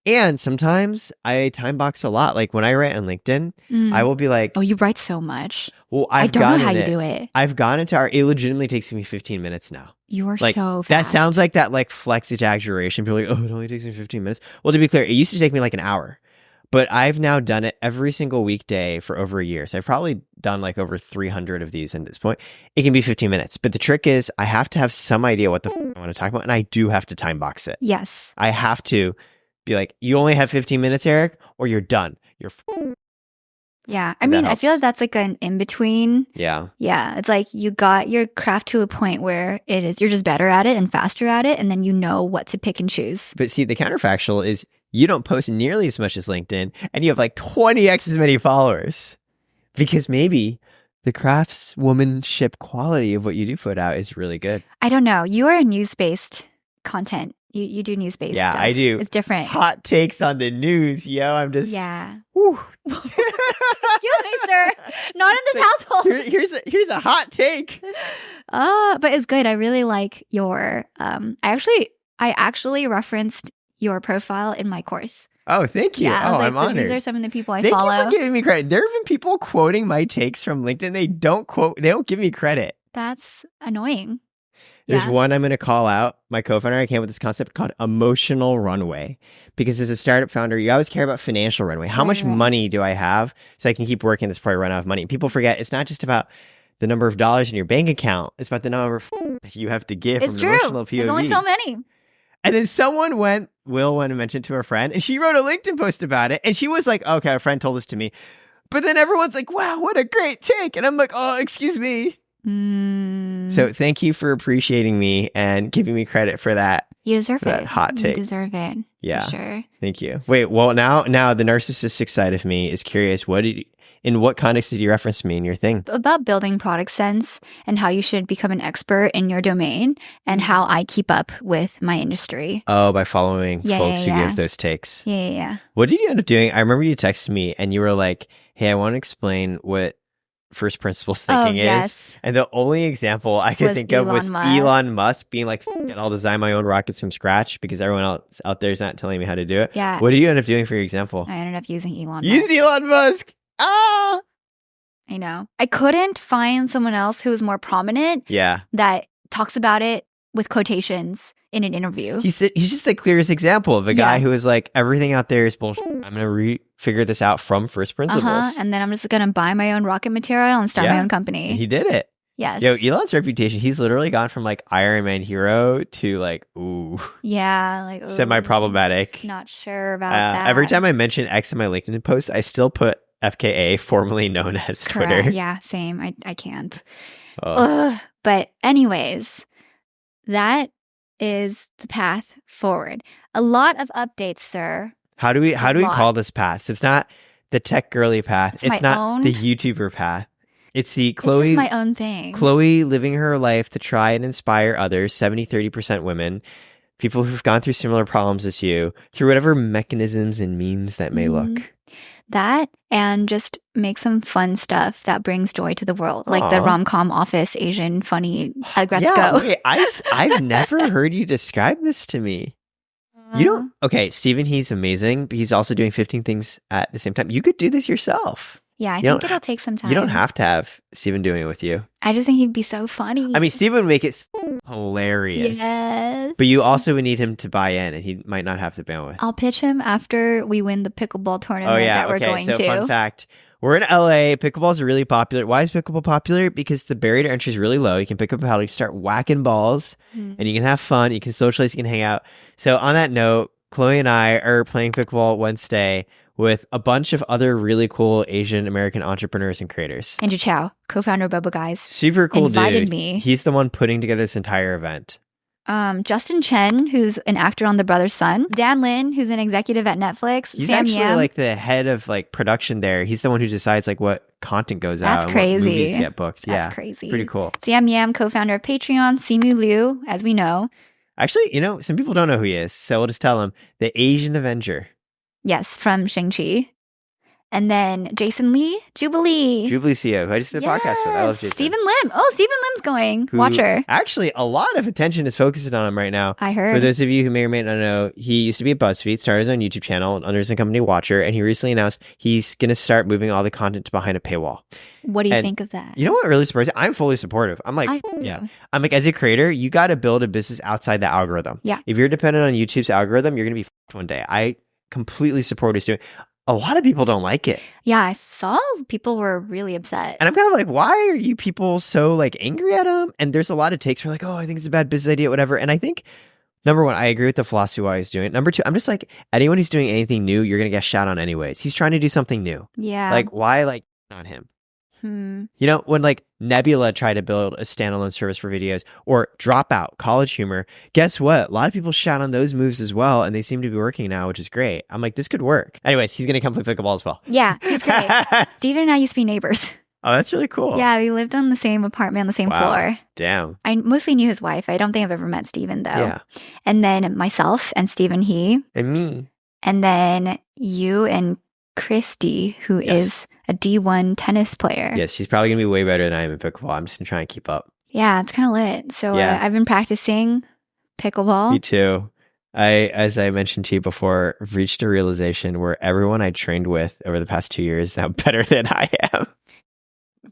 And sometimes I time box a lot. Like when I write on LinkedIn, I will be like, oh, you write so much. Well, I don't know how you do it. I've gone into it legitimately takes me 15 minutes now. You are like, so fast. That sounds like that like flex exaggeration. People are like, oh, it only takes me 15 minutes. Well, to be clear, it used to take me like an hour. But I've now done it every single weekday for over a year. So I've probably done like over 300 of these at this point. It can be 15 minutes. But the trick is I have to have some idea what the I want to talk about. And I do have to time box it. Yes. I have to be like, you only have 15 minutes, Eric, or you're done. You're Yeah. I And that mean, I feel helps. like that's like an in-between. Yeah. Yeah. It's like you got your craft to a point where you're just better at it and faster at it. And then you know what to pick and choose. But see, the counterfactual is you don't post nearly as much as LinkedIn and you have like 20x as many followers. Because maybe the craftswomanship quality of what you do put out is really good. I don't know. You are a news-based content. You do news-based Yeah, stuff. I do. It's different. Hot takes on the news, yo. I'm just Yeah. whew. Excuse me, sir. Not in this household. Here's a hot take. But it's good. I really like your I actually referenced your profile in my course. Oh, thank you. Yeah, I was I'm honored. These are some of the people I Thank follow. you for giving me credit. There have been people quoting my takes from LinkedIn. They don't give me credit. That's annoying. There's Yeah. one I'm going to call out. My co-founder, I came up with this concept called emotional runway. Because as a startup founder, you always care about financial runway. How much Right. money do I have so I can keep working this before I run out of money? People forget it's not just about the number of dollars in your bank account. It's about the number of you have to give It's from true. an emotional POV. There's only so many. And then Will went and mentioned to a friend, and she wrote a LinkedIn post about it. And she was like, okay, a friend told this to me. But then everyone's like, wow, what a great take. And I'm like, oh, excuse me. So thank you for appreciating me and giving me credit for that. You deserve that it. hot take. You deserve it. Yeah. For sure. Thank you. Wait, well, now the narcissistic side of me is curious. In what context did you reference me in your thing? About building product sense and how you should become an expert in your domain and how I keep up with my industry. Oh, by following folks who Yeah. give those takes. Yeah. What did you end up doing? I remember you texted me and you were like, hey, I want to explain what first principles thinking is. Yes. And the only example I could Was think of was Elon Musk. Elon Musk being like, "F- it, I'll design my own rockets from scratch because everyone else out there is not telling me how to do it. Yeah. What did you end up doing for your example? I ended up using Elon Use Musk. Elon Musk. Ah! I know. I couldn't find someone else who was more prominent Yeah. that talks about it with quotations in an interview. He's just the clearest example of a guy Yeah. who is like, everything out there is bullshit. I'm going to figure this out from first principles. And then I'm just going to buy my own rocket material and start my Yeah. own company. He did it. Yes. Yo, Elon's reputation, he's literally gone from like Iron Man hero to like, ooh, Yeah. Like, ooh, semi-problematic. Not sure about that. Every time I mention X in my LinkedIn post, I still put FKA, formerly known as Correct. Twitter. Yeah, same. I can't. Oh. Ugh. But anyways, that is the path forward. A lot of updates, sir. How do we lot. call this path? It's not the tech girly path. It's It's my not own- the YouTuber path. It's the It's just Chloe my own thing. Chloe living her life to try and inspire others, 70-30% women, people who've gone through similar problems as you, through whatever mechanisms and means that may Mhm. look. That and just make some fun stuff that brings joy to the world, like the Aw. rom-com office Asian funny Let's Yeah, Go. wait, I've never heard you describe this to me. You don't. Okay, Steven, he's amazing, but he's also doing 15 things at the same time. You could do this yourself. Yeah, I You think don't- it'll take some time. You don't have to have Steven doing it with you. I just think he'd be so funny. I mean, Steven would make it hilarious. yes. But you also would need him to buy in, and he might not have the bandwidth. I'll pitch him after we win the pickleball tournament that we're going so to. fun fact. We're in LA. Pickleball's really popular. Why is pickleball popular? Because the barrier to entry is really low. You can pick up a paddle, you start whacking balls, Mhm. and you can have fun. You can socialize, you can hang out. So on that note, Chloe and I are playing pickleball Wednesday with a bunch of other really cool Asian American entrepreneurs and creators. Andrew Chow, co-founder of Bobo Guys. Super cool invited dude. me. He's the one putting together this entire event. Justin Chen, who's an actor on The Brother's Son. Dan Lin, who's an executive at Netflix. He's Sam actually Yam. like the head of like production there. He's the one who decides like what content goes That's out and crazy. what movies get booked. That's yeah, crazy. pretty cool. Sam Yam, co-founder of Patreon. Simu Liu, as we know. Actually, some people don't know who he is, so we'll just tell them. The Asian Avenger. Yes, from Shang-Chi. And then Jason Lee, Jubilee. Jubilee CEO, who I just did a podcast with. I love Yes, Jason. Stephen Lim. Oh, Stephen Lim's going. Who- Watcher. Actually, a lot of attention is focused on him right now. I heard. For those of you who may or may not know, he used to be at BuzzFeed, started his own YouTube channel under his own company Watcher, and he recently announced he's going to start moving all the content to behind a paywall. What do you and think of that? You know what really surprised me? I'm fully supportive. I'm like, I yeah. do. I'm like, as a creator, you got to build a business outside the algorithm. Yeah. If you're dependent on YouTube's algorithm, you're going to be f***ed one day. I completely support what he's doing. A lot of people don't like it. Yeah, I saw people were really upset. And I'm kind of like, why are you people so like angry at him? And there's a lot of takes where like, oh, I think it's a bad business idea, whatever. And I think Number one, I agree with the philosophy why he's doing it. Number two, I'm just like, anyone who's doing anything new, you're going to get shot on anyways. He's trying to do something new. Yeah. Like, why, like, on him? You know, when like Nebula tried to build a standalone service for videos, or Dropout, College Humor, guess what? A lot of people shout on those moves as well, and they seem to be working now, which is great. I'm like, this could work. Anyways, he's going to come play pickleball as well. Yeah, he's great. Steven and I used to be neighbors. Oh, that's really cool. Yeah, we lived on the same apartment on the same floor. Damn. I mostly knew his wife. I don't think I've ever met Steven, though. Yeah. And then myself and Steven, he. And me. And then you and Christy, who is a D1 tennis player. Yes, she's probably going to be way better than I am in pickleball. I'm just going to try and keep up. Yeah, it's kind of lit. So I've been practicing pickleball. Me too. As I mentioned to you before, reached a realization where everyone I trained with over the past 2 years is now better than I am.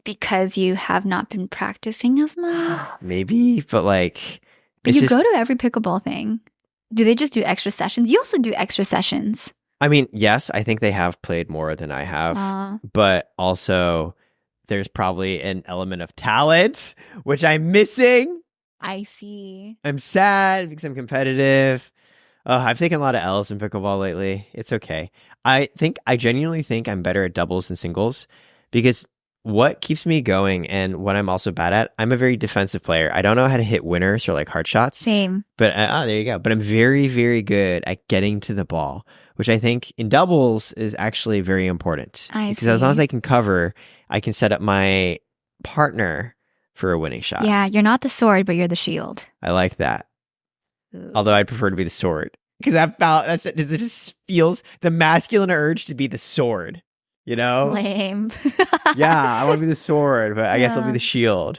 Because you have not been practicing as much? Maybe, but like... But you go to every pickleball thing. Do they just do extra sessions? You also do extra sessions. I mean, yes, I think they have played more than I have, but also there's probably an element of talent, which I'm missing. I see. I'm sad because I'm competitive. I've taken a lot of L's in pickleball lately. It's okay. I genuinely think I'm better at doubles than singles, because what keeps me going and what I'm also bad at, I'm a very defensive player. I don't know how to hit winners or like hard shots. Same. But there you go. But I'm very, very good at getting to the ball, which I think in doubles is actually very important. Because as long as I can cover, I can set up my partner for a winning shot. Yeah, you're not the sword, but you're the shield. I like that. Ooh. Although I'd prefer to be the sword. Because it just feels the masculine urge to be the sword. You know? Lame. Yeah, I want to be the sword, but I guess I'll be the shield.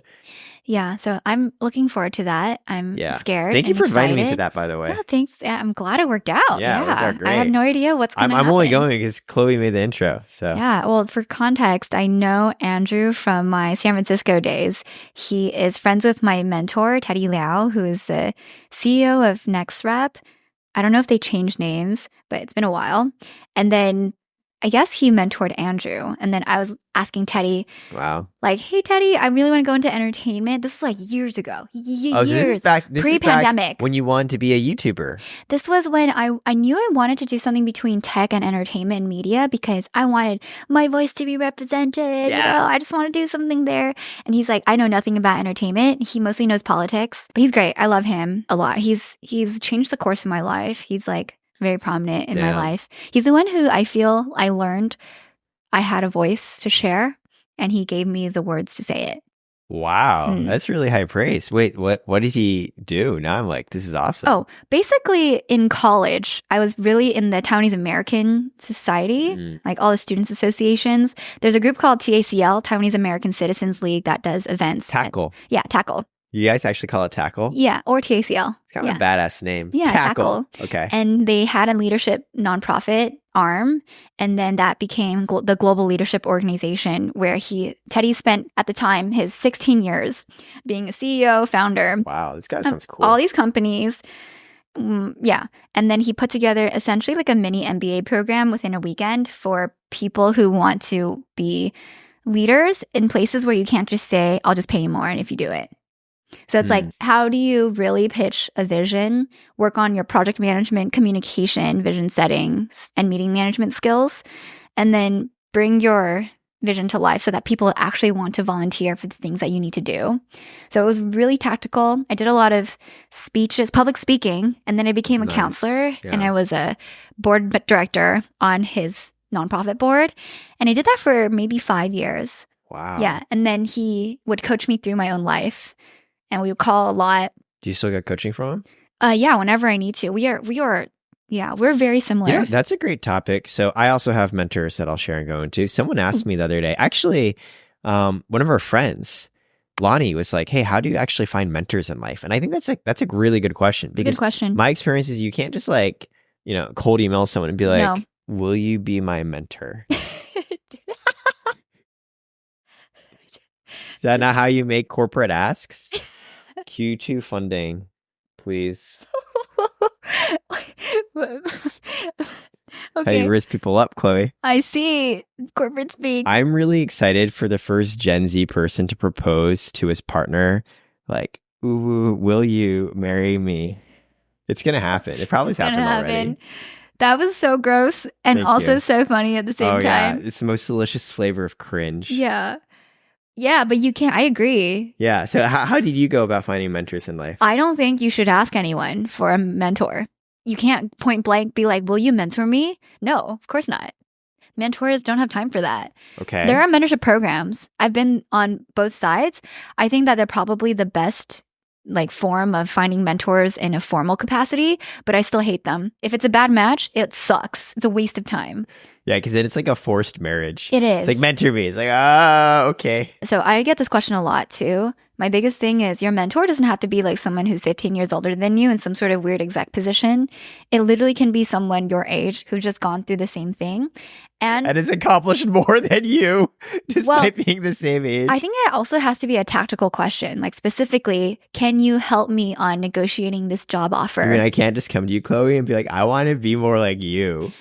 Yeah, so I'm looking forward to that. I'm scared. Thank you for excited. inviting me to that, by the way. Oh, thanks. Yeah, I'm glad it worked out. Yeah, it worked out great. I have no idea what's going to happen. I'm only going because Chloe made the intro. So yeah, well, for context, I know Andrew from my San Francisco days. He is friends with my mentor, 𝙃𝙊𝙈𝙊, who is the CEO of NextRep. I don't know if they changed names, but it's been a while. And then I guess he mentored Andrew. And then I was asking Teddy, like, hey, Teddy, I really want to go into entertainment. This was like years ago. Years. This is pre-pandemic. When you wanted to be a YouTuber. This was when I knew I wanted to do something between tech and entertainment and media, because I wanted my voice to be represented. Yeah. You know, I just want to do something there. And he's like, I know nothing about entertainment. He mostly knows politics, but he's great. I love him a lot. He's changed the course of my life. He's like very prominent in my life. He's the one who I feel I learned I had a voice to share, and he gave me the words to say it. Wow, that's really high praise. Wait, what did he do? Now I'm like, this is awesome. Oh, basically in college, I was really in the Taiwanese American Society, like all the students' associations. There's a group called TACL, Taiwanese American Citizens League, that does events. Tackle. Tackle. You guys actually call it Tackle? Yeah, or TACL. It's kind of a badass name. Yeah, Tackle. Okay. And they had a leadership nonprofit arm, and then that became the Global Leadership Organization, where Teddy spent, at the time, his 16 years being a CEO, founder. Wow, this guy sounds cool. All these companies. Yeah. And then he put together essentially like a mini MBA program within a weekend for people who want to be leaders in places where you can't just say, I'll just pay you more and if you do it. So it's like, how do you really pitch a vision, work on your project management, communication, vision setting, and meeting management skills, and then bring your vision to life so that people actually want to volunteer for the things that you need to do. So it was really tactical. I did a lot of speeches, public speaking, and then I became a counselor, and I was a board director on his nonprofit board. And I did that for maybe 5 years. Wow. Yeah. And then he would coach me through my own life. And we would call a lot. Do you still get coaching from him? Yeah, whenever I need to. We're very similar. Yeah, that's a great topic. So I also have mentors that I'll share and go into. Someone asked me the other day, actually, one of our friends, Lonnie, was like, hey, how do you actually find mentors in life? And I think that's a really good question. Because good question. My experience is you can't just like, cold email someone and be like, will you be my mentor? Is that not how you make corporate asks? Q2 funding, please. How you risk people up, Chloe. I see. Corporate speak. I'm really excited for the first Gen Z person to propose to his partner. Like, ooh, will you marry me? It's going to happen. It probably happened already. That was so gross and Thank also you. so funny at the same time. Yeah. It's the most delicious flavor of cringe. Yeah. Yeah, but you can't. I agree. Yeah. So how did you go about finding mentors in life? I don't think you should ask anyone for a mentor. You can't point blank be like, will you mentor me? No, of course not. Mentors don't have time for that. Okay. There are mentorship programs. I've been on both sides. I think that they're probably the best like form of finding mentors in a formal capacity, but I still hate them. If it's a bad match, it sucks. It's a waste of time. Yeah, because then it's like a forced marriage. It is. It's like mentor me. It's like, okay. So I get this question a lot too. My biggest thing is your mentor doesn't have to be like someone who's 15 years older than you in some sort of weird exec position. It literally can be someone your age who's just gone through the same thing. And has accomplished more than you, despite being the same age. I think it also has to be a tactical question. Like specifically, can you help me on negotiating this job offer? I mean, I can't just come to you, Chloe, and be like, I want to be more like you.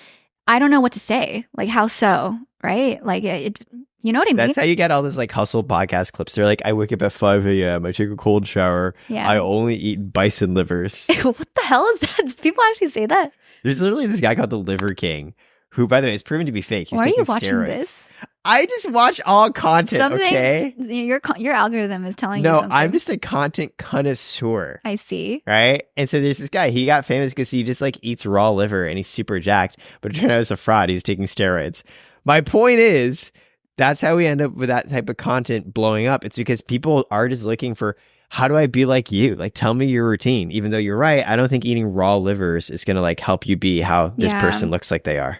I don't know what to say. Like, how so? Right? Like, you know what I mean? That's how you get all this like hustle podcast clips. They're like, I wake up at 5 a.m. I take a cold shower. Yeah. I only eat bison livers. What the hell is that? Do people actually say that? There's literally this guy called the Liver King, who, by the way, is proven to be fake. He's Why are you taking watching steroids. this? I just watch all content, okay? Your algorithm is telling you No, something. I'm just a content connoisseur. I see. Right? And so there's this guy. He got famous because he just like eats raw liver and he's super jacked. But it turned out it's a fraud. He's taking steroids. My point is, that's how we end up with that type of content blowing up. It's because people are just looking for, how do I be like you? Like, tell me your routine. Even though you're right, I don't think eating raw livers is going to like help you be how this person looks like they are.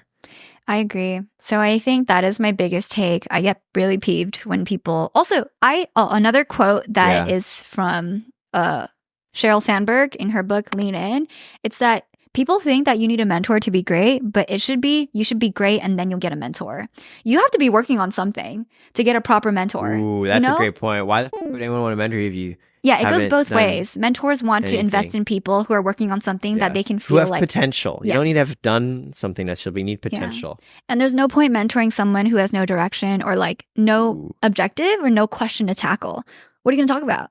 I agree. So I think that is my biggest take. I get really peeved when people also another quote that is from Sheryl Sandberg in her book Lean In. It's that people think that you need a mentor to be great, but it should be you should be great and then you'll get a mentor. You have to be working on something to get a proper mentor. Ooh, that's a great point. Why the would anyone want to mentor you if you it goes both ways. Mentors want to invest in people who are working on something that they can feel who have like potential. You don't need to have done something necessarily. You need potential. And there's no point mentoring someone who has no direction or like no objective or no question to tackle. What are you going to talk about?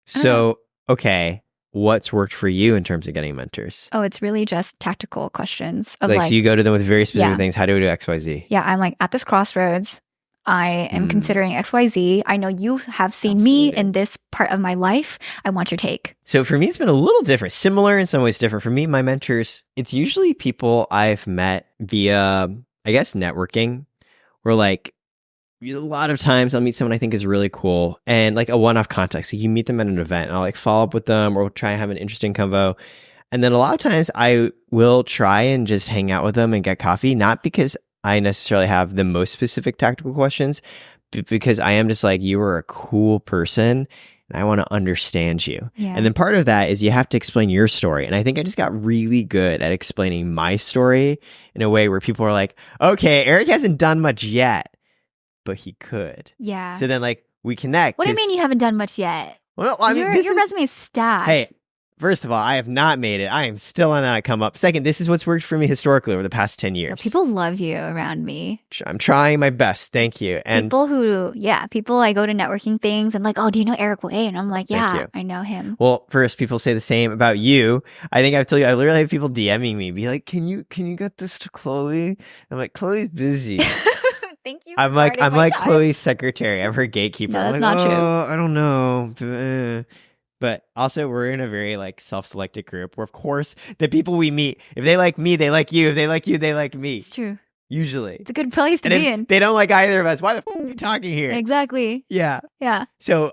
So, okay, what's worked for you in terms of getting mentors? Oh, it's really just tactical questions of so you go to them with very specific things. How do we do XYZ? Yeah, I'm like at this crossroads. I am considering XYZ. I know you have seen me in this part of my life. I want your take. So for me, it's been a little different, similar in some ways different. For me, my mentors, it's usually people I've met via, I guess, networking, or like a lot of times I'll meet someone I think is really cool and like a one-off contact. So you meet them at an event and I'll like follow up with them or we'll try and have an interesting convo. And then a lot of times I will try and just hang out with them and get coffee, not because I necessarily have the most specific tactical questions, but because I am just like, you are a cool person and I want to understand you. Yeah. And then part of that is you have to explain your story. And I think I just got really good at explaining my story in a way where people are like, okay, Eric hasn't done much yet, but he could. Yeah. So then like we connect. What do you mean you haven't done much yet? Well, I mean, your resume is stacked. Hey, first of all, I have not made it. I am still on that come up. Second, this is what's worked for me historically over the past 10 years. People love you around me. I'm trying my best. Thank you. And people I go to networking things and like, oh, do you know Eric Way? And I'm like, yeah, I know him. Well, first, people say the same about you. I think I've told you, I literally have people DMing me, be like, can you get this to Chloe? I'm like, Chloe's busy. Thank you. I'm like Chloe's secretary. I'm her gatekeeper. No, that's like, not true. I don't know. But also, we're in a very like self-selected group where, of course, the people we meet, if they like me, they like you. If they like you, they like me. It's true. Usually. It's a good place to be in. They don't like either of us. Why the f*** are you talking here? Exactly. Yeah. Yeah. So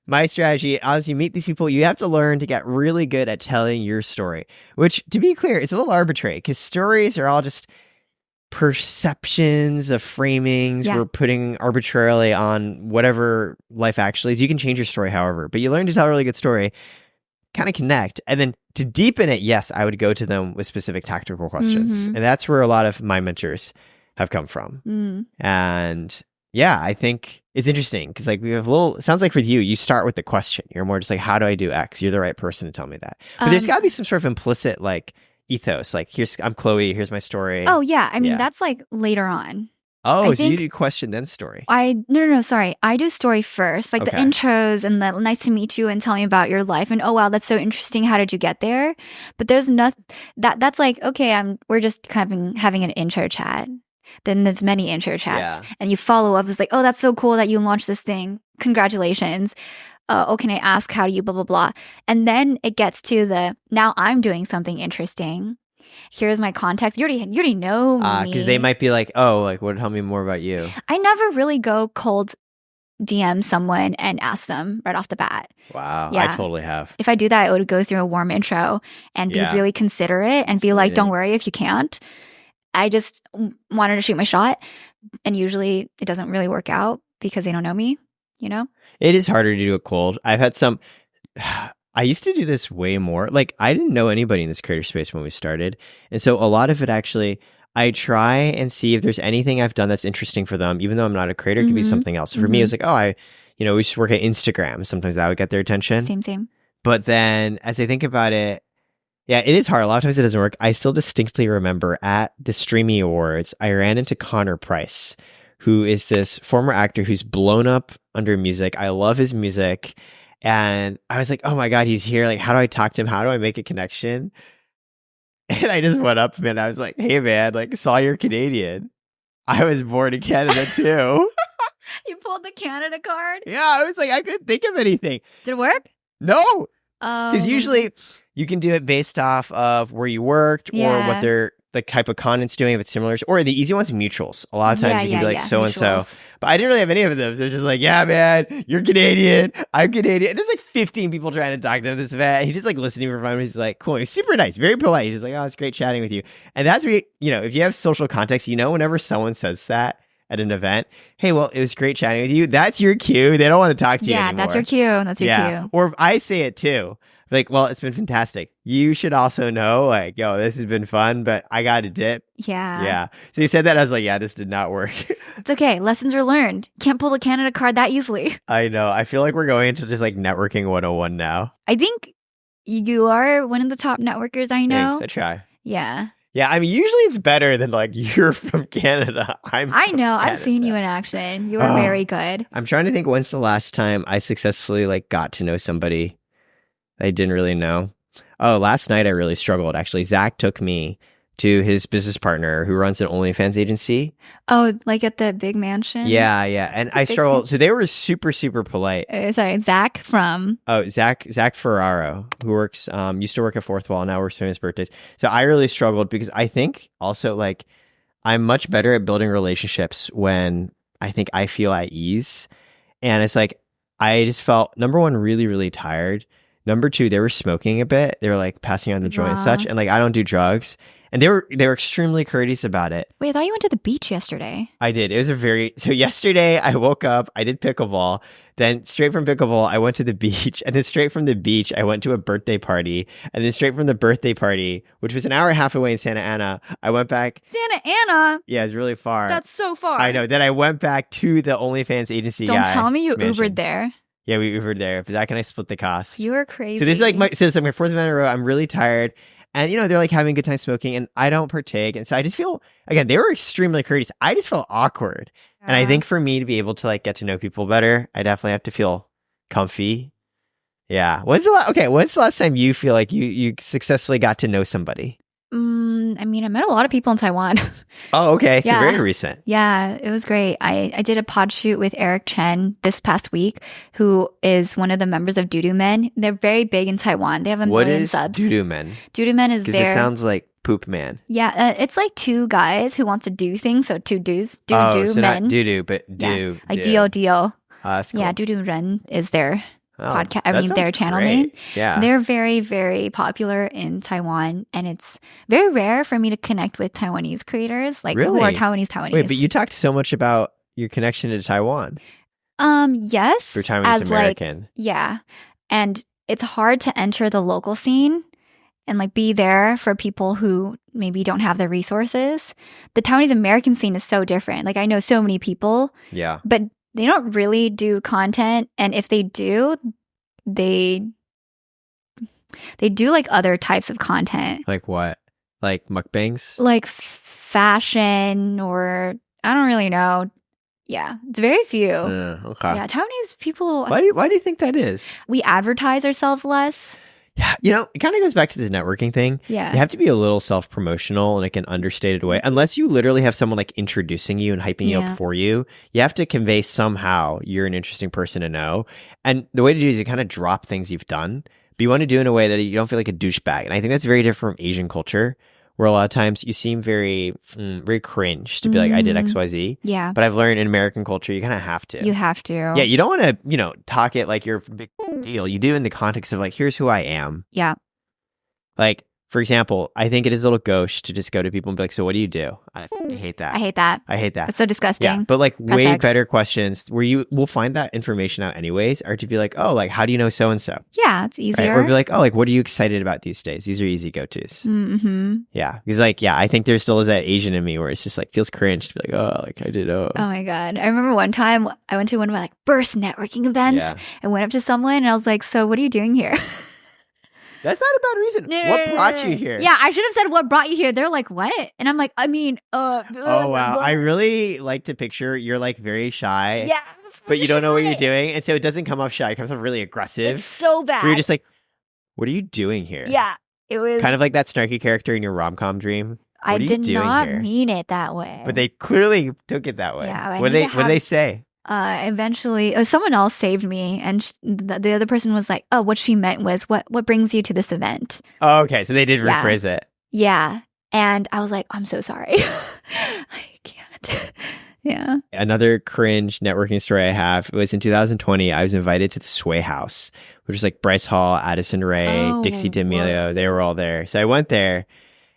my strategy, as you meet these people, you have to learn to get really good at telling your story, which, to be clear, is a little arbitrary because stories are all just perceptions of framings we're putting arbitrarily on whatever life actually is. You can change your story however, but you learn to tell a really good story, kind of connect, and then to deepen it, yes, I would go to them with specific tactical questions. And that's where a lot of my mentors have come from. And yeah, I think it's interesting because like we have it sounds like with you start with the question. You're more just like, how do I do X? You're the right person to tell me that. But there's got to be some sort of implicit like ethos, like I'm Chloe, here's my story. Oh yeah, I mean that's like later on. Oh, I so you think do question then story. no, sorry. I do story first, like the Okay. intros and the nice to meet you and tell me about your life and oh wow, that's so interesting. How did you get there? But there's nothing that's like okay, we're just kind of having an intro chat. Then there's many intro chats, Yeah. and you follow up. It's like, oh, that's so cool that you launched this thing. Congratulations. Oh, can I ask how do you blah blah blah? And then it gets to the now I'm doing something interesting. Here's my context. You already know me. Because they might be like, oh, like, what? Tell me more about you. I never really go cold DM someone and ask them right off the bat. Wow. Yeah. I totally have. If I do that, I would go through a warm intro and be Yeah. really considerate and be like, don't worry if you can't. I just wanted to shoot my shot. And usually it doesn't really work out because they don't know me, you know? It is harder to do it cold. I've had some. I used to do this way more. Like, I didn't know anybody in this creator space when we started. And so a lot of it actually, I try and see if there's anything I've done that's interesting for them, even though I'm not a creator, it could be something else. So for me, it was like, oh, we used to work at Instagram. Sometimes that would get their attention. Same. But then as I think about it, yeah, it is hard. A lot of times it doesn't work. I still distinctly remember at the Streamy Awards, I ran into Connor Price, who is this former actor who's blown up under music. I love his music. And I was like, oh my God, he's here. Like, how do I talk to him? How do I make a connection? And I just went up and I was like, hey man, like, saw you're Canadian. I was born in Canada too. You pulled the Canada card? Yeah, I was like, I couldn't think of anything. Did it work? No. Because usually you can do it based off of where you worked or what the type of content's doing, if it's similar. Or the easy ones, mutuals. A lot of times you can be like so-and-so. Mutuals. But I didn't really have any of them. They're just like, yeah, man, you're Canadian. I'm Canadian. There's like 15 people trying to talk to him this event. He just like listening for fun. He's like, cool. He's super nice, very polite. He's like, oh, it's great chatting with you. And that's where, if you have social context, whenever someone says that at an event, hey, well, it was great chatting with you. That's your cue. They don't want to talk to you anymore. Yeah, that's your cue. That's your cue. Or if I say it too. Like, well, it's been fantastic. You should also know, like, yo, this has been fun, but I got to dip. Yeah. Yeah. So you said that. I was like, yeah, this did not work. It's okay. Lessons are learned. Can't pull a Canada card that easily. I know. I feel like we're going into just like networking 101 now. I think you are one of the top networkers I know. Thanks. I try. Yeah. Yeah. I mean, usually it's better than like you're from Canada. I know. Canada. I've seen you in action. You are very good. I'm trying to think when's the last time I successfully like got to know somebody I didn't really know. Oh, last night I really struggled. Actually, Zach took me to his business partner who runs an OnlyFans agency. Oh, like at the big mansion? Yeah. And I struggled. So they were super, super polite. Sorry, Zach from... Oh, Zach Ferraro, who works, used to work at Fourth Wall, now works for his birthdays. So I really struggled because I think also like I'm much better at building relationships when I think I feel at ease. And it's like, I just felt, number one, really, really tired. Number two, they were smoking a bit. They were like passing on the joint and such. And like, I don't do drugs. And they were extremely courteous about it. Wait, I thought you went to the beach yesterday. I did. It was so yesterday I woke up, I did pickleball. Then straight from pickleball, I went to the beach. And then straight from the beach, I went to a birthday party. And then straight from the birthday party, which was an hour and a half away in Santa Ana, I went back. Santa Ana? Yeah, it's really far. That's so far. I know. Then I went back to the OnlyFans agency Don't guy. tell me you mansion. Ubered there. Yeah, we Ubered there. Zach and I split the cost. You were crazy. So this is like my fourth event in a row. I'm really tired. And, they're like having a good time smoking and I don't partake. And so I just feel, again, they were extremely courteous. I just felt awkward. And I think for me to be able to like get to know people better, I definitely have to feel comfy. Yeah. When's the last time you feel like you successfully got to know somebody? I mean, I met a lot of people in Taiwan. Oh, okay. So Yeah. very recent. Yeah, it was great. I did a pod shoot with Eric Chen this past week, who is one of the members of Doo Doo Men. They're very big in Taiwan. They have a million subs. What is Doo Doo Men? Doo Doo Men is Because their... it sounds like Poop Man. Yeah, it's like two guys who want to do things. So two dudes. Do so men. not doo-doo, but Yeah, do. like D-O-D-O. That's cool. Yeah, Doo Doo Ren is their podcast. I that mean, their sounds channel great. name. Yeah. They're very, very popular in Taiwan. And it's very rare for me to connect with Taiwanese creators, like who Really? are Taiwanese. Wait, but you talked so much about your connection to Taiwan. Yes. For Taiwanese as American. Like, yeah. And it's hard to enter the local scene and like be there for people who maybe don't have the resources. The Taiwanese American scene is so different. Like I know so many people, Yeah. but they don't really do content. And if they do, they do like other types of content. Like what? Like mukbangs? Like fashion or I don't really know. Yeah, it's very few. Okay. Yeah, Taiwanese people, Why do you think that is? we advertise ourselves less. Yeah, it kind of goes back to this networking thing. Yeah. You have to be a little self-promotional in like an understated way. Unless you literally have someone like introducing you and hyping you up for you, you have to convey somehow you're an interesting person to know. And the way to do it is you kind of drop things you've done, but you want to do it in a way that you don't feel like a douchebag. And I think that's very different from Asian culture, where a lot of times you seem very, very cringe to be like, I did XYZ. Yeah. But I've learned in American culture, you kind of have to. You have to. Yeah, you don't want to, talk it like you're a big deal. You do in the context of like, here's who I am. Yeah. Like, for example, I think it is a little gauche to just go to people and be like, so what do you do? I hate that. I hate that. I hate that. That's so disgusting. Yeah, but like Press way X. better questions where you will find that information out anyways, are to be like, oh, like, how do you know so-and-so? Yeah, it's easier. Right? Or be like, oh, like, what are you excited about these days? These are easy go-tos. Mm-hmm. Yeah. Because like, yeah, I think there still is that Asian in me where it's just like, feels cringe to be like, oh, like I did, Oh my God. I remember one time I went to one of my like burst networking events. Yeah. I went up to someone and I was like, so what are you doing here? That's not a bad reason. What brought you here? Yeah, I should have said what brought you here. They're like, what? And I'm like, I mean, oh wow. I really like to picture you're like very shy. Yeah. But you don't know what you're doing. And so it doesn't come off shy. It comes off really aggressive. It's so bad. Where you're just like, what are you doing here? Yeah. It was kind of like that snarky character in your rom-com dream. What I are you did doing not here? mean it that way. But they clearly took it that way. Yeah, What did they say? Eventually, someone else saved me, and the other person was like, "Oh, what she meant was what brings you to this event." Oh, okay, so they did rephrase it. Yeah, and I was like, "I'm so sorry, I can't." Yeah. Another cringe networking story I have was in 2020. I was invited to the Sway House, which was like Bryce Hall, Addison Rae, Dixie D'Amelio. They were all there, so I went there,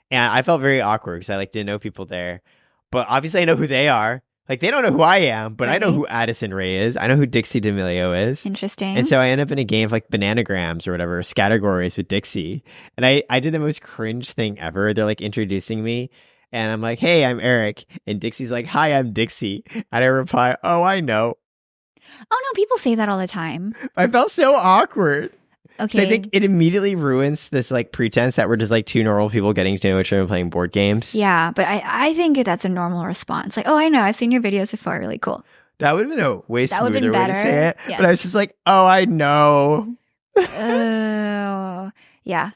and I felt very awkward because I like didn't know people there, but obviously I know who they are. Like, they don't know who I am, but I know who Addison Rae is. I know who Dixie D'Amelio is. Interesting. And so I end up in a game of like bananagrams or whatever, categories with Dixie. And I did the most cringe thing ever. They're like introducing me. And I'm like, hey, I'm Eric. And Dixie's like, hi, I'm Dixie. And I reply, oh, I know. Oh, no, people say that all the time. I felt so awkward. Okay. So I think it immediately ruins this like pretense that we're just like two normal people getting to know each other and playing board games. Yeah, but I think that's a normal response. Like, oh, I know, I've seen your videos before. Really cool. That would have been a way smoother way to say it. Yes. But I was just like, oh, I know. Oh, yeah.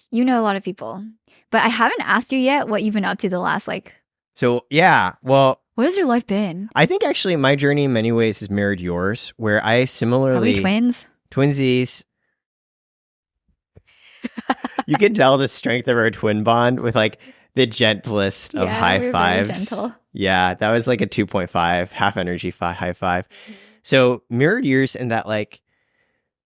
You know a lot of people. But I haven't asked you yet what you've been up to the last like. So, yeah, well. What has your life been? I think actually my journey in many ways has mirrored yours, where I similarly. Probably twins. Twinsies. You can tell the strength of our twin bond with like the gentlest of high fives. Very gentle. Yeah, that was like a 2.5, half energy high five. So mirrored yours in that like,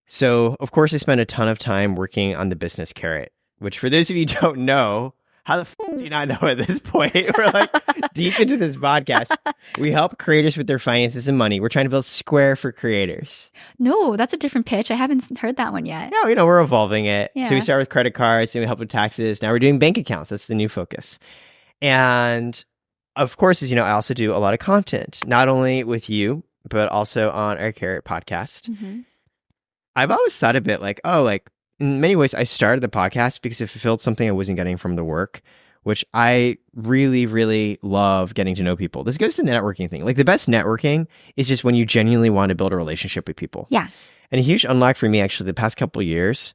so of course I spent a ton of time working on the business Karat, which for those of you who don't know, how the do you not know at this point? We're like deep into this podcast. We help creators with their finances and money. We're trying to build Square for creators. No, that's a different pitch. I haven't heard that one yet. No, we're evolving it. Yeah. So we start with credit cards, and we help with taxes. Now we're doing bank accounts. That's the new focus. And of course, as you know, I also do a lot of content, not only with you, but also on our Karat podcast. Mm-hmm. I've always thought a bit like, oh, like, in many ways, I started the podcast because it fulfilled something I wasn't getting from the work, which I really, really love getting to know people. This goes to the networking thing. Like the best networking is just when you genuinely want to build a relationship with people. Yeah. And a huge unlock for me, actually, the past couple of years,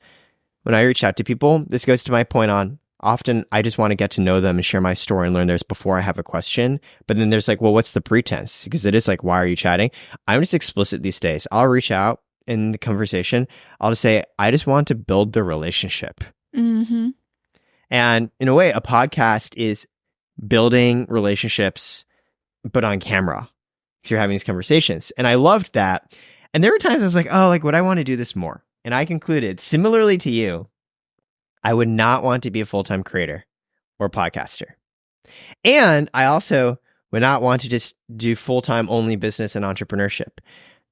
when I reach out to people, this goes to my point on often I just want to get to know them and share my story and learn theirs before I have a question. But then there's like, well, what's the pretense? Because it is like, why are you chatting? I'm just explicit these days. I'll reach out in the conversation. I'll just say, I just want to build the relationship. Mm-hmm. And in a way, a podcast is building relationships, but on camera. Because you're having these conversations. And I loved that. And there were times I was like, oh, like, would I want to do this more? And I concluded, similarly to you, I would not want to be a full-time creator or podcaster. And I also would not want to just do full-time only business and entrepreneurship.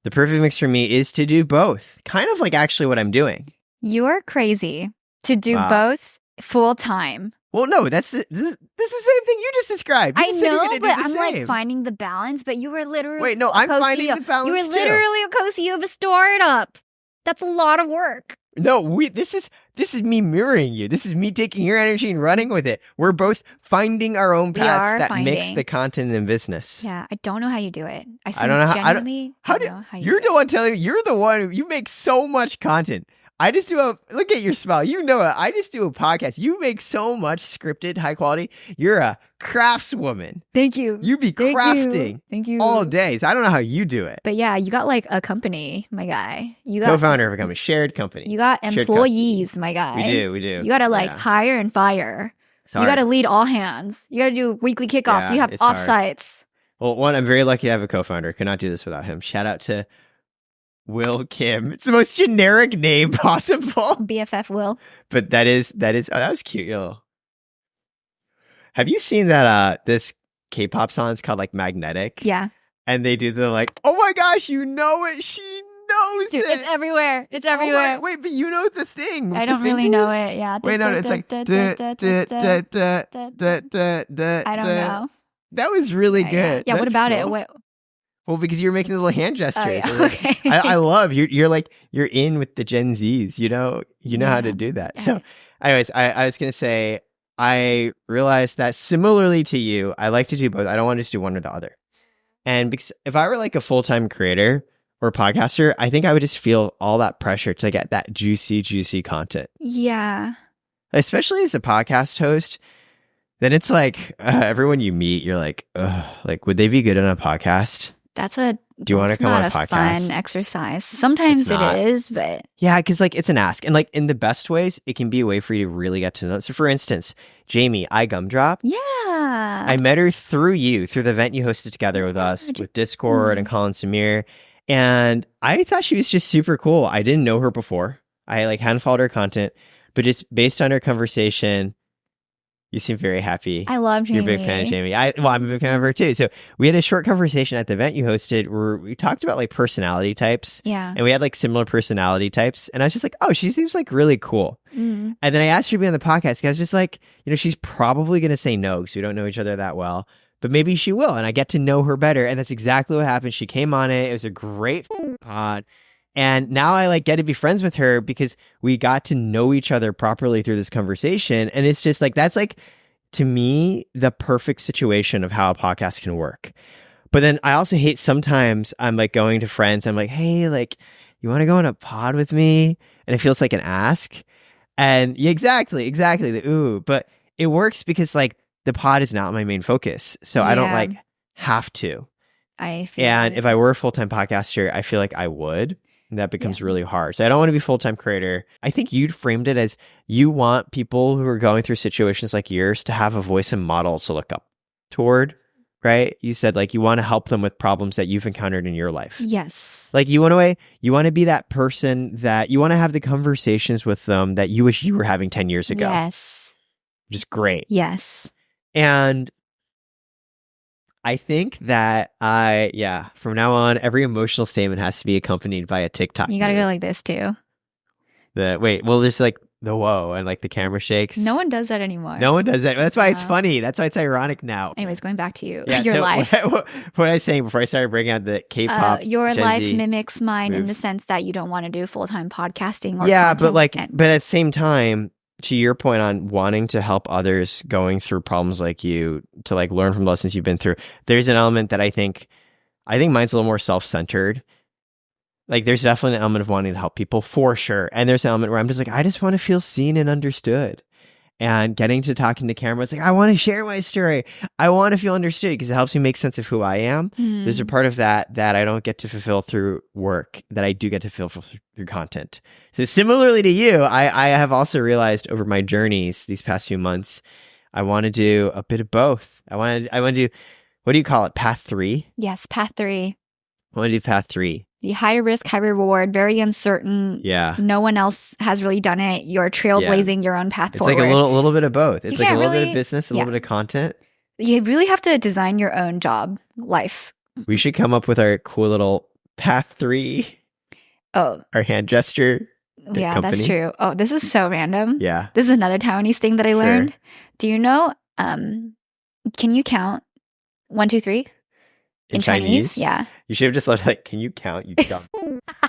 The perfect mix for me is to do both. Kind of like actually what I'm doing. You are crazy to do both full time. Well, no, this is the same thing you just described. You I just said you're know, gonna but do the I'm same. like finding the balance. But you were literally wait, no, I'm finding the balance You were too. literally a co-CEO of a startup. That's a lot of work. No, this is me mirroring you. This is me taking your energy and running with it. We're both finding our own paths that mix the content and business. Yeah, I don't know how you do it. I don't know how. Genuinely don't know how you You're do the one telling me. You're the one. You make so much content. I just do look at your smile. You know it. I just do a podcast. You make so much scripted, high quality. You're a craftswoman. Thank you. You be crafting Thank you. all day. So I don't know how you do it. But yeah, you got like a company, my guy. You got co-founder of a company, shared company. You got employees, my guy. We do. You got to like hire and fire. You got to lead all hands. You got to do weekly kickoffs. Yeah, you have it's offsites. Well, one, I'm very lucky to have a co-founder. Could not do this without him. Shout out to Will Kim. It's the most generic name possible. BFF Will. But that was cute, yo. Have you seen that this K-pop song? It's called like Magnetic. Yeah. And they do the like, oh my gosh, you know it. She knows Dude, it. It's everywhere. It's everywhere. Oh wait, but you know the thing. I don't really know it. Yeah. Wait, no, it's like I don't know. That was really good. Yeah, what about it? What? Well, because you're making little hand gestures. Oh, yeah. Okay. I love you're in with the Gen Zs. You know how to do that. So, anyways, I was gonna say I realized that similarly to you, I like to do both. I don't want to just do one or the other. And because if I were like a full-time creator or podcaster, I think I would just feel all that pressure to get that juicy content. Yeah. Especially as a podcast host, then it's like everyone you meet, you're like, ugh, like would they be good on a podcast? Do you want to come on a podcast? Fun exercise. Sometimes it is, but yeah, because like it's an ask, and like in the best ways, it can be a way for you to really get to know. So, for instance, Jamie, 𝙊𝙊𝙈𝙊𝙊. Yeah, I met her through the event you hosted together with us with Discord and Colin Samir, and I thought she was just super cool. I didn't know her before. I like hadn't followed her content, but just based on our conversation. You seem very happy. I love Jamie. You're a big fan of Jamie. I'm a big fan of her too. So we had a short conversation at the event you hosted where we talked about like personality types. Yeah. And we had like similar personality types. And I was just like, oh, she seems like really cool. And then I asked her to be on the podcast because I was just like, she's probably going to say no because we don't know each other that well. But maybe she will. And I get to know her better. And that's exactly what happened. She came on it. It was a great pod. And now I like get to be friends with her because we got to know each other properly through this conversation. And it's just like, that's like, to me, the perfect situation of how a podcast can work. But then I also hate sometimes I'm like going to friends. I'm like, hey, like, you want to go on a pod with me? And it feels like an ask. And yeah, exactly. The ooh. But it works because like the pod is not my main focus. So I don't like have to. And if I were a full-time podcaster, I feel like I would. And that becomes really hard. So I don't want to be a full-time creator. I think you'd framed it as you want people who are going through situations like yours to have a voice and model to look up toward, right? You said like you want to help them with problems that you've encountered in your life. Yes. Like you want to be that person that you want to have the conversations with them that you wish you were having 10 years ago. Yes. Which is great. Yes. And I think that from now on, every emotional statement has to be accompanied by a TikTok. You got to go like this too. There's like the whoa and like the camera shakes. No one does that anymore. No one does that. That's why it's funny. That's why it's ironic now. Anyways, going back to your so life. What I was saying before I started bringing out the K-pop, your Gen life Z mimics mine moves. in the sense that you don't want to do full-time podcasting. Or but at the same time, to your point on wanting to help others going through problems like you to like learn from lessons you've been through, there's an element that I think mine's a little more self-centered. Like there's definitely an element of wanting to help people for sure. And there's an element where I'm just like, I just want to feel seen and understood. And getting to talking to camera, it's like, I want to share my story. I want to feel understood because it helps me make sense of who I am. There's a part of that I don't get to fulfill through work that I do get to fulfill through content. So similarly to you, I have also realized over my journeys these past few months, I want to do a bit of both. I want to do, what do you call it? Path 3? Yes, path 3. I want to do path 3. The high risk, high reward, very uncertain. Yeah. No one else has really done it. You're trailblazing your own path forward. It's like a little bit of both. It's like a little bit of business, a little bit of content. You really have to design your own job life. We should come up with our cool little path 3. Oh. Our hand gesture. Yeah, company. That's true. Oh, this is so random. Yeah. This is another Taiwanese thing that I learned. Do you know, can you count 1, 2, 3? In Chinese? Yeah. You should have just left like, can you count, you dumb?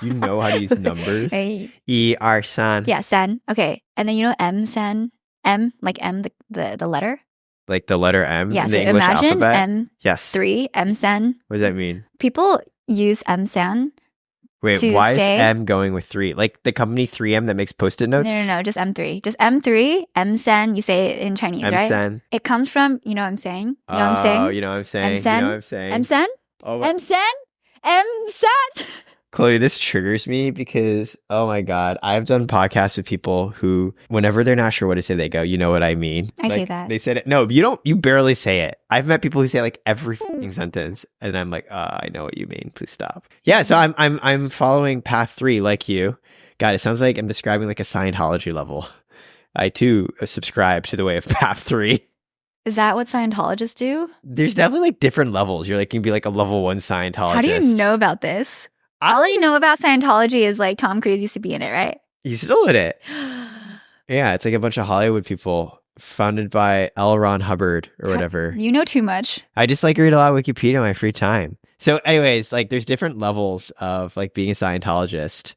You know how to use numbers. Right. 𝙎𝙊𝙕. Yeah, sen. Okay. And then you know M sen? M, like M, the letter? Like the letter M Yeah, in so the English imagine alphabet? Yes. M3, M sen. What does that mean? People use M sen. Wait, To why say- is M going with 3? Like the company 3M that makes Post-it notes? No, just M3. Just M3, M sen, you say it in Chinese, right? M-sen. It comes from, you know what I'm saying? You know what I'm saying? Oh, you know what I'm saying? M-sen? You know what I'm saying? M sen? Oh, M sen? M sen? Chloe, this triggers me because, oh my God, I've done podcasts with people who, whenever they're not sure what to say, they go, you know what I mean? I say Like, that. They said it. No, you barely say it. I've met people who say like every fucking sentence, and I'm like, I know what you mean. Please stop. Yeah, so I'm following path 3 like you. God, it sounds like I'm describing like a Scientology level. I too subscribe to the way of path 3. Is that what Scientologists do? There's definitely like different levels. You can be like a level 1 Scientologist. How do you know about this? All I know about Scientology is like Tom Cruise used to be in it, right? He's still in it. Yeah, it's like a bunch of Hollywood people founded by L. Ron Hubbard or whatever. You know too much. I just like read a lot of Wikipedia in my free time. So anyways, like there's different levels of like being a Scientologist.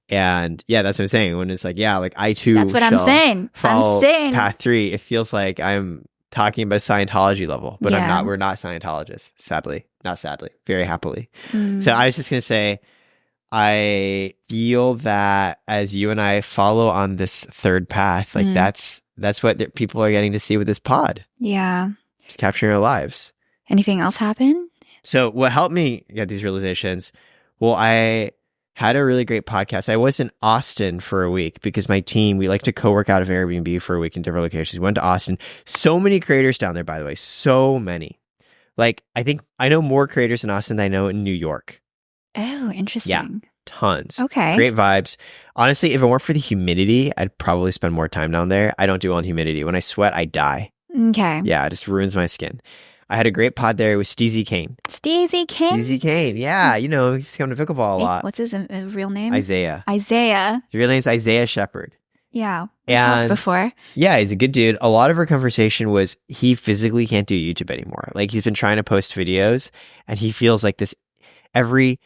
And yeah, that's what I'm saying. When it's like, yeah, like I too That's what I'm shall saying. follow I'm saying. path 3. It feels like I'm talking about Scientology level, but I'm Yeah. not. We're not Scientologists, sadly. Not sadly, very happily. Mm. So I was just going to say, I feel that as you and I follow on this third path, like that's what people are getting to see with this pod. Yeah. Just capturing our lives. Anything else happen? So what helped me get these realizations? Well, I had a really great podcast. I was in Austin for a week because my team, we like to co-work out of Airbnb for a week in different locations. We went to Austin. So many creators down there, by the way. So many. Like, I think I know more creators in Austin than I know in New York. Oh, interesting. Tons. Okay. Great vibes. Honestly, if it weren't for the humidity, I'd probably spend more time down there. I don't do well in humidity. When I sweat, I die. Okay. Yeah, it just ruins my skin. I had a great pod there with 𝙎𝙊𝘾𝙄𝘼𝙋𝙍. 𝙎𝙊𝘾𝙄𝘼𝙋. Yeah, you know, he's coming to pickleball a Wait, lot. what's his real name? Isaiah. Isaiah. His real name's Isaiah Shepard. Yeah. We talked And before. yeah, he's a good dude. A lot of our conversation was he physically can't do YouTube anymore. Like he's been trying to post videos and he feels like this, every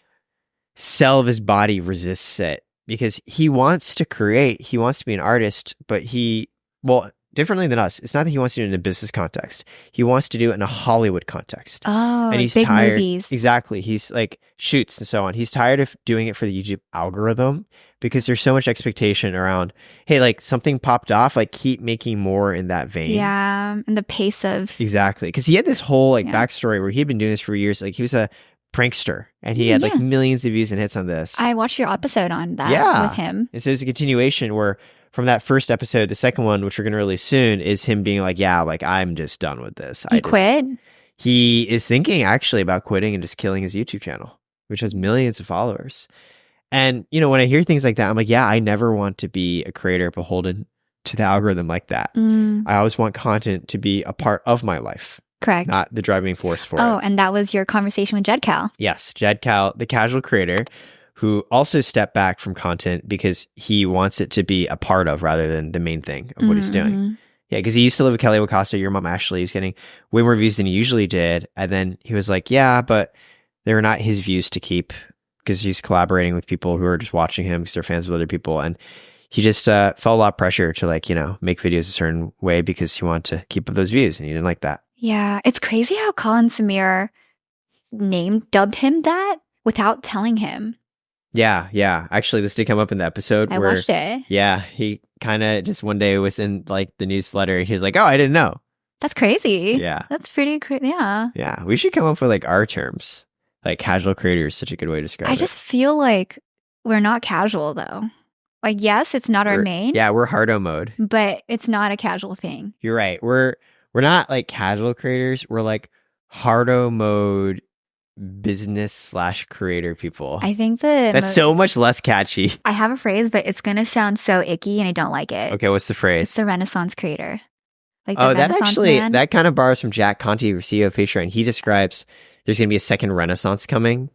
cell of his body resists it because he wants to create, he wants to be an artist, but differently than us, it's not that he wants to do it in a business context. He wants to do it in a Hollywood context. Oh, And he's big tired. movies. Exactly. He's like shoots and so on. He's tired of doing it for the YouTube algorithm because there's so much expectation around, hey, like something popped off, like keep making more in that vein. Yeah. And the pace of. Exactly. Because he had this whole like Yeah. backstory where he had been doing this for years. Like he was a prankster and he had like Yeah. millions of views and hits on this. I watched your episode on that Yeah. with him. And so there's a continuation where from that first episode, the second one, which we're going to release soon, is him being like, yeah, like I'm just done with this. He quit. He is thinking actually about quitting and just killing his YouTube channel, which has millions of followers. And, you know, when I hear things like that, I'm like, yeah, I never want to be a creator beholden to the algorithm like that. I always want content to be a part of my life, Correct. not the driving force for Oh, it. and that was your conversation with JedCal. Yes, 𝙎𝙊𝘾𝙄𝘼, the casual creator who also stepped back from content because he wants it to be a part of rather than the main thing of what he's doing. Mm-hmm. Yeah, because he used to live with 𝘾𝙃𝘼𝙋𝙍, your mom Ashley. He was getting way more views than he usually did. And then he was like, yeah, but they were not his views to keep because he's collaborating with people who are just watching him because they're fans of other people. And he just felt a lot of pressure to like, you know, make videos a certain way because he wanted to keep up those views and he didn't like that. Yeah. It's crazy how Colin Samir dubbed him that without telling him. Yeah. Actually, this did come up in the episode I where watched it. yeah, he kind of just one day was in like the newsletter. He was like, oh, I didn't know. That's crazy. Yeah. That's pretty crazy. Yeah. Yeah. We should come up with like our terms. Like casual creator is such a good way to describe it. I just feel like we're not casual though. Like, yes, it's not our We're- main, Yeah, we're hardo mode. but it's not a casual thing. You're right. We're not like casual creators. We're like hardo mode business/creator people. I think that That's so much less catchy. I have a phrase, but it's going to sound so icky and I don't like it. Okay, what's the It's phrase? the Renaissance creator. Like the Oh, that Renaissance actually, man. that kind of borrows from Jack Conte, CEO of Patreon. He describes there's going to be a second Renaissance coming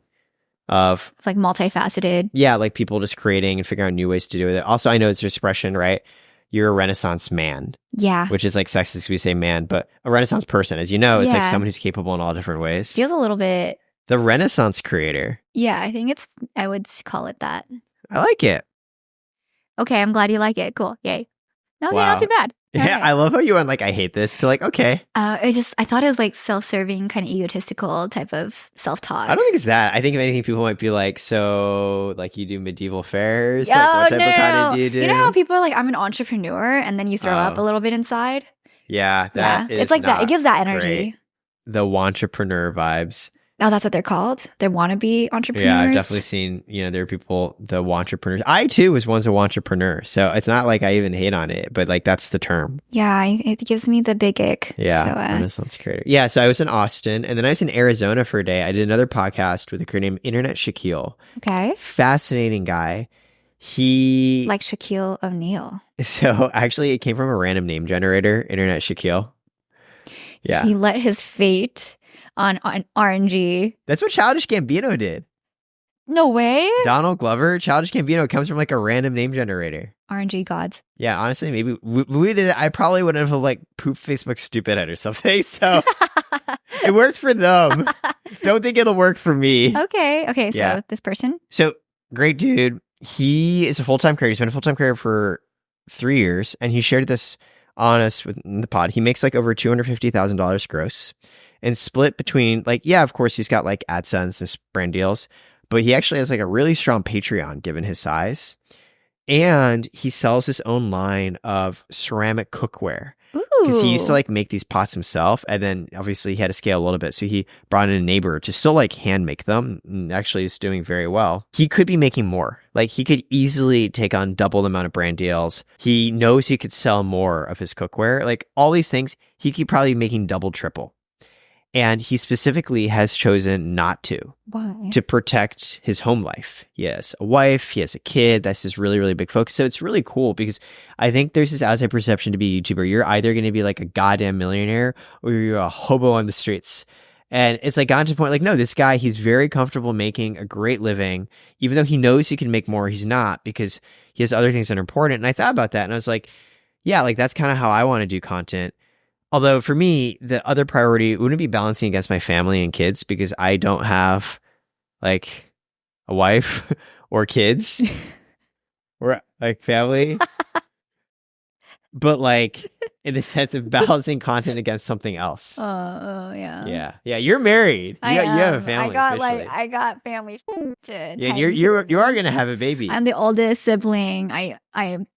of, It's like multifaceted. yeah, like people just creating and figuring out new ways to do it. Also, I know it's an expression, right? You're a Renaissance man, Yeah. which is like sexist. We say man, but a Renaissance person, as you know, it's like Yeah. someone who's capable in all different ways. Feels a little bit The Renaissance creator. Yeah, I think I would call it that. I like it. Okay, I'm glad you like it. Cool. Yay. Okay, Wow. not too bad. Yeah, Okay. I love how you went like, I hate this, to like, okay. I thought it was like self-serving, kind of egotistical type of self-talk. I don't think it's that. I think if anything, people might be like, so like you do medieval fairs? Oh, Like what type no, of no, content no. do you do? You know how people are like, I'm an entrepreneur, and then you throw up a little bit inside? Yeah, that is it's like that. It not gives that energy. great. The wantrepreneur vibes. Oh, that's what they're called? They're wannabe entrepreneurs? Yeah, I've definitely seen, there are people, the wantrepreneurs. I too was once a wantrepreneur. So it's not like I even hate on it, but like that's the term. Yeah, it gives me the big ick. Yeah, So, Renaissance creator. Yeah, so I was in Austin and then I was in Arizona for a day. I did another podcast with a creator named Internet 𝙎𝙊𝙎𝙎. Okay. Fascinating guy. He... Like 𝙎𝙊𝙬𝙎. So actually it came from a random name generator, Internet 𝙎𝙎𝙎. Yeah. He let his fate on RNG. That's what 𝙁𝙊𝘾𝙄𝘼𝙋 Gambino did. No way. Donald Glover, 𝙁𝙊𝘾𝙄𝑼𝑔 Gambino comes from like a random name generator. RNG gods. Yeah, honestly, maybe we did it. I probably wouldn't have like pooped Facebook stupid head or something. So it worked for them. Don't think it'll work for me. Okay. So Yeah. this person. So great dude. He is a full-time creator. He's been a full-time creator for 3 years, and he shared this on us in the pod. He makes like over $250,000 gross, and split between like, yeah, of course he's got like AdSense and brand deals, but he actually has like a really strong Patreon given his size. And he sells his own line of ceramic cookware because he used to like make these pots himself. And then obviously he had to scale a little bit. So he brought in a neighbor to still like hand make them. And actually is doing very well. He could be making more. Like he could easily take on double the amount of brand deals. He knows he could sell more of his cookware. Like all these things, he could probably be making double, triple. And he specifically has chosen not to. Why? To protect his home life. He has a wife, he has a kid. That's his really, really big focus. So it's really cool because I think there's this outside perception to be a YouTuber. You're either going to be like a goddamn millionaire or you're a hobo on the streets. And it's like gotten to the point like, no, this guy, he's very comfortable making a great living. Even though he knows he can make more, he's not because he has other things that are important. And I thought about that and I was like, yeah, like that's kind of how I want to do content. Although for me, the other priority wouldn't be balancing against my family and kids because I don't have like a wife or kids or like family. But like in the sense of balancing content against something else. Oh, yeah. Yeah. You're married. You have a family. I got family to yeah, and you are going to have a baby. I'm the oldest sibling. I am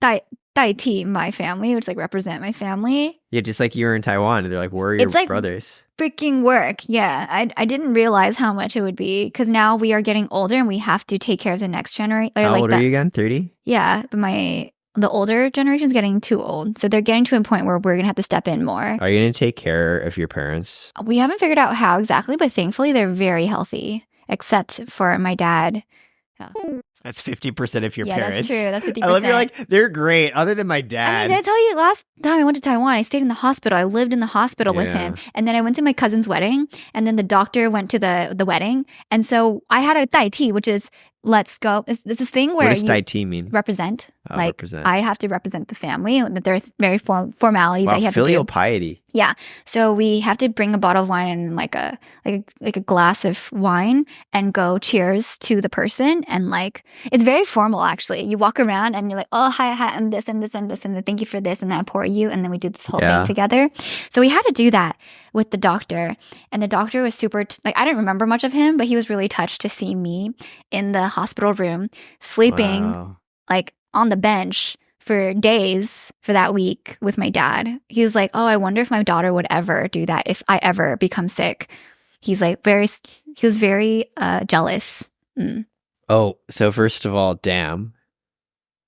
代替 my family, which like represent my family. Yeah, just like you're in Taiwan and they're like, where are your like brothers? Freaking work. Yeah. I didn't realize how much it would be because now we are getting older and we have to take care of the next generation. How old are you again? 30? Yeah. But the older generation is getting too old. So they're getting to a point where we're going to have to step in more. Are you going to take care of your parents? We haven't figured out how exactly, but thankfully they're very healthy, except for my dad. Yeah. That's 50% of your yeah, parents. Yeah, that's true. That's 50%. I love you're like, they're great, other than my dad. I mean, did I tell you last time I went to Taiwan, I stayed in the hospital. I lived in the hospital with him. And then I went to my cousin's wedding. And then the doctor went to the wedding. And so I had a 代替, which is let's go. It's this thing where what does 代替mean? Represent. Like represent. I have to represent the family. That there are very formalities that you have filial to do. piety. Yeah. So we have to bring a bottle of wine and like a glass of wine and go cheers to the person. And like, it's very formal actually. You walk around and you're like, oh, hi, I'm this and this and this. And then thank you for this. And then I pour you. And then we do this whole thing together. So we had to do that with the doctor. And the doctor was super, I didn't remember much of him, but he was really touched to see me in the hospital room sleeping like on the bench for days for that week with my dad. He was like, oh, I wonder if my daughter would ever do that if I ever become sick. He's like he was very jealous. Oh, so first of all, damn.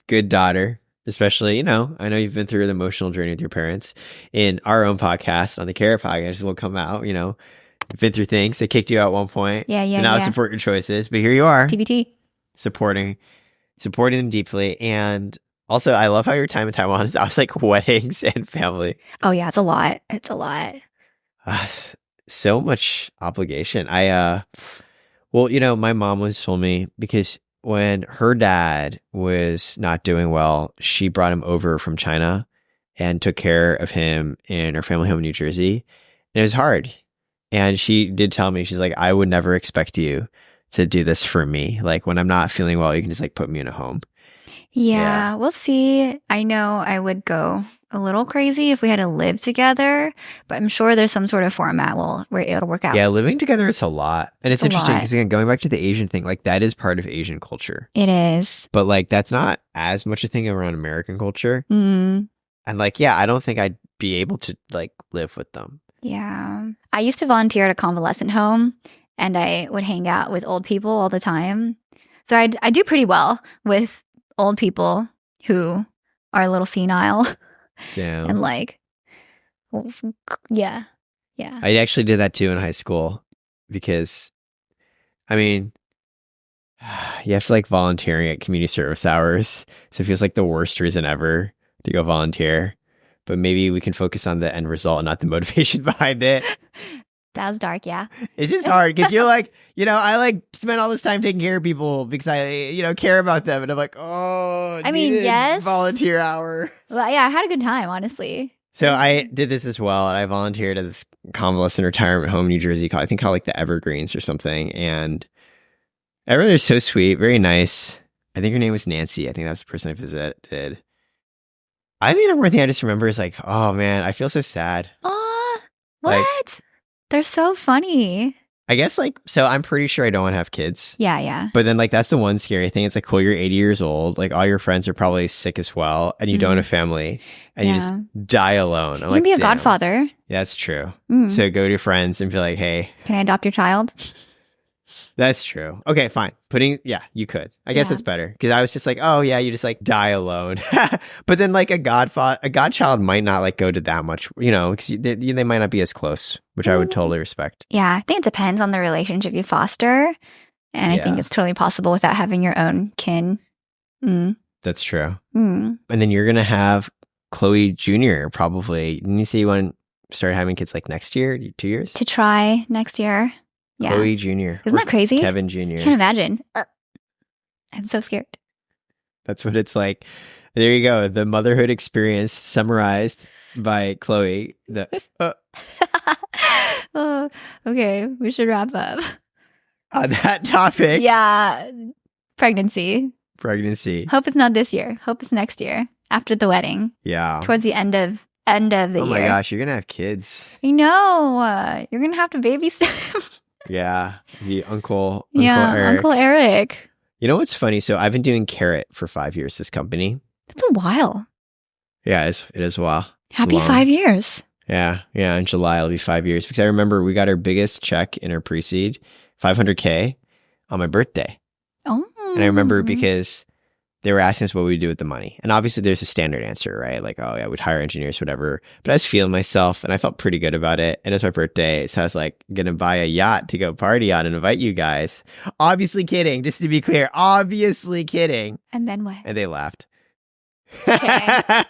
Good daughter. Especially, I know you've been through an emotional journey with your parents. In our own podcast, on the Karat podcast, will come out, you've been through things. They kicked you out at one point. Yeah. And now support your choices. But here you are. TBT. Supporting them deeply. And also, I love how your time in Taiwan is always like weddings and family. Oh, yeah. It's a lot. It's a lot. So much obligation. My mom once told me because when her dad was not doing well, she brought him over from China and took care of him in her family home in New Jersey. And it was hard. And she did tell me, she's like, I would never expect you to do this for me. Like when I'm not feeling well, you can just like put me in a home. Yeah, we'll see. I know I would go a little crazy if we had to live together, but I'm sure there's some sort of format where it'll work out. Yeah, living together is a lot. And it's a interesting lot. because, again, going back to the Asian thing, like that is part of Asian culture. It is. But like that's not as much a thing around American culture. Mm, And like, yeah, I don't think I'd be able to like live with them. yeah. I used to volunteer at a convalescent home, and I would hang out with old people all the time. So I do pretty well with old people who are a little senile. Damn. And like, yeah. I actually did that too in high school because, I mean, you have to like volunteering at community service hours. So it feels like the worst reason ever to go volunteer. But maybe we can focus on the end result and not the motivation behind it. That was dark, yeah. It's just hard because you're like, I like spend all this time taking care of people because I, care about them. And I'm like, oh, I mean, yes. Volunteer hour. Well, yeah, I had a good time, honestly. So I did this as well. And I volunteered at this convalescent retirement home in New Jersey called like the Evergreens or something. And everyone was so sweet, very nice. I think her name was Nancy. I think that's the person I visited. I think the number one thing I just remember is like, oh man, I feel so sad. Aw, what? Like, they're so funny. I guess like, so I'm pretty sure I don't want to have kids. Yeah. But then like, that's the one scary thing. It's like, cool, you're 80 years old. Like all your friends are probably sick as well. And you don't have family and you just die alone. You can be a godfather. Yeah, that's true. So go to your friends and be like, hey. Can I adopt your child? That's true. Okay, fine. You could. I guess that's better. Because I was just like, oh yeah, you just like die alone. But then like a godchild might not like go to that much, because they might not be as close, which I would totally respect. Yeah, I think it depends on the relationship you foster. And I think it's totally possible without having your own kin. That's true. And then you're going to have Chloe Jr. probably. Didn't you say you want to start having kids like next year, 2 years? To try next year. Yeah. Chloe Jr. Isn't that crazy? Kevin Jr. Can't imagine. I'm so scared. That's what it's like. There you go. The motherhood experience summarized by Chloe. Oh, okay, we should wrap up. On that topic. Yeah. Pregnancy. Hope it's not this year. Hope it's next year. After the wedding. Yeah. Towards the end of the year. Oh my gosh, you're going to have kids. I know. You're going to have to babysit. Yeah. The Uncle Eric. Uncle Eric. You know what's funny? So I've been doing Karat for 5 years, this company. That's a while. Yeah, it is a while. Happy 5 years. Yeah. In July, it'll be 5 years. Because I remember we got our biggest check in our pre-seed, $500K, on my birthday. Oh. And I remember because they were asking us what we would do with the money. And obviously there's a standard answer, right? Like, oh yeah, we'd hire engineers, whatever. But I was feeling myself and I felt pretty good about it. And it's my birthday. So I was like, gonna buy a yacht to go party on and invite you guys. Obviously kidding, just to be clear. Obviously kidding. And then what? And they laughed. Okay.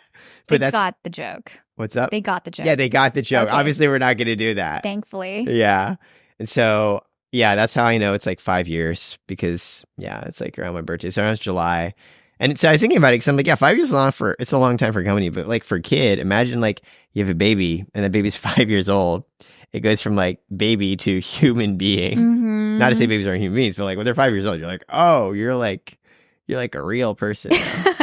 But they got the joke. What's up? They got the joke. Yeah, they got the joke. Okay. Obviously we're not gonna do that. Thankfully. Yeah. And so, yeah, that's how I know it's like 5 years because, yeah, it's like around my birthday. So around July. And so I was thinking about it because I'm like, yeah, 5 years it's a long time for a company, but like for a kid, imagine like you have a baby and that baby's 5 years old. It goes from like baby to human being. Mm-hmm. Not to say babies aren't human beings, but like when they're 5 years old, you're like, oh, you're like a real person.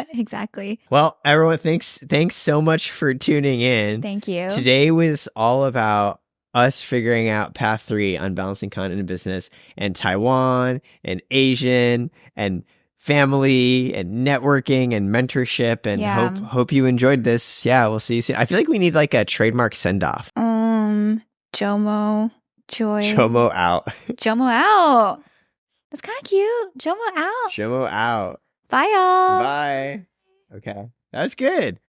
Exactly. Well, everyone, thanks so much for tuning in. Thank you. Today was all about us figuring out path 3 on balancing content and business and Taiwan and Asian and family and networking and mentorship and hope you enjoyed this. Yeah, we'll see you soon. I feel like we need like a trademark send-off. JOMO. JOMO out. JOMO out. That's kind of cute. JOMO out. JOMO out. Bye, y'all. Bye. Okay. That was good.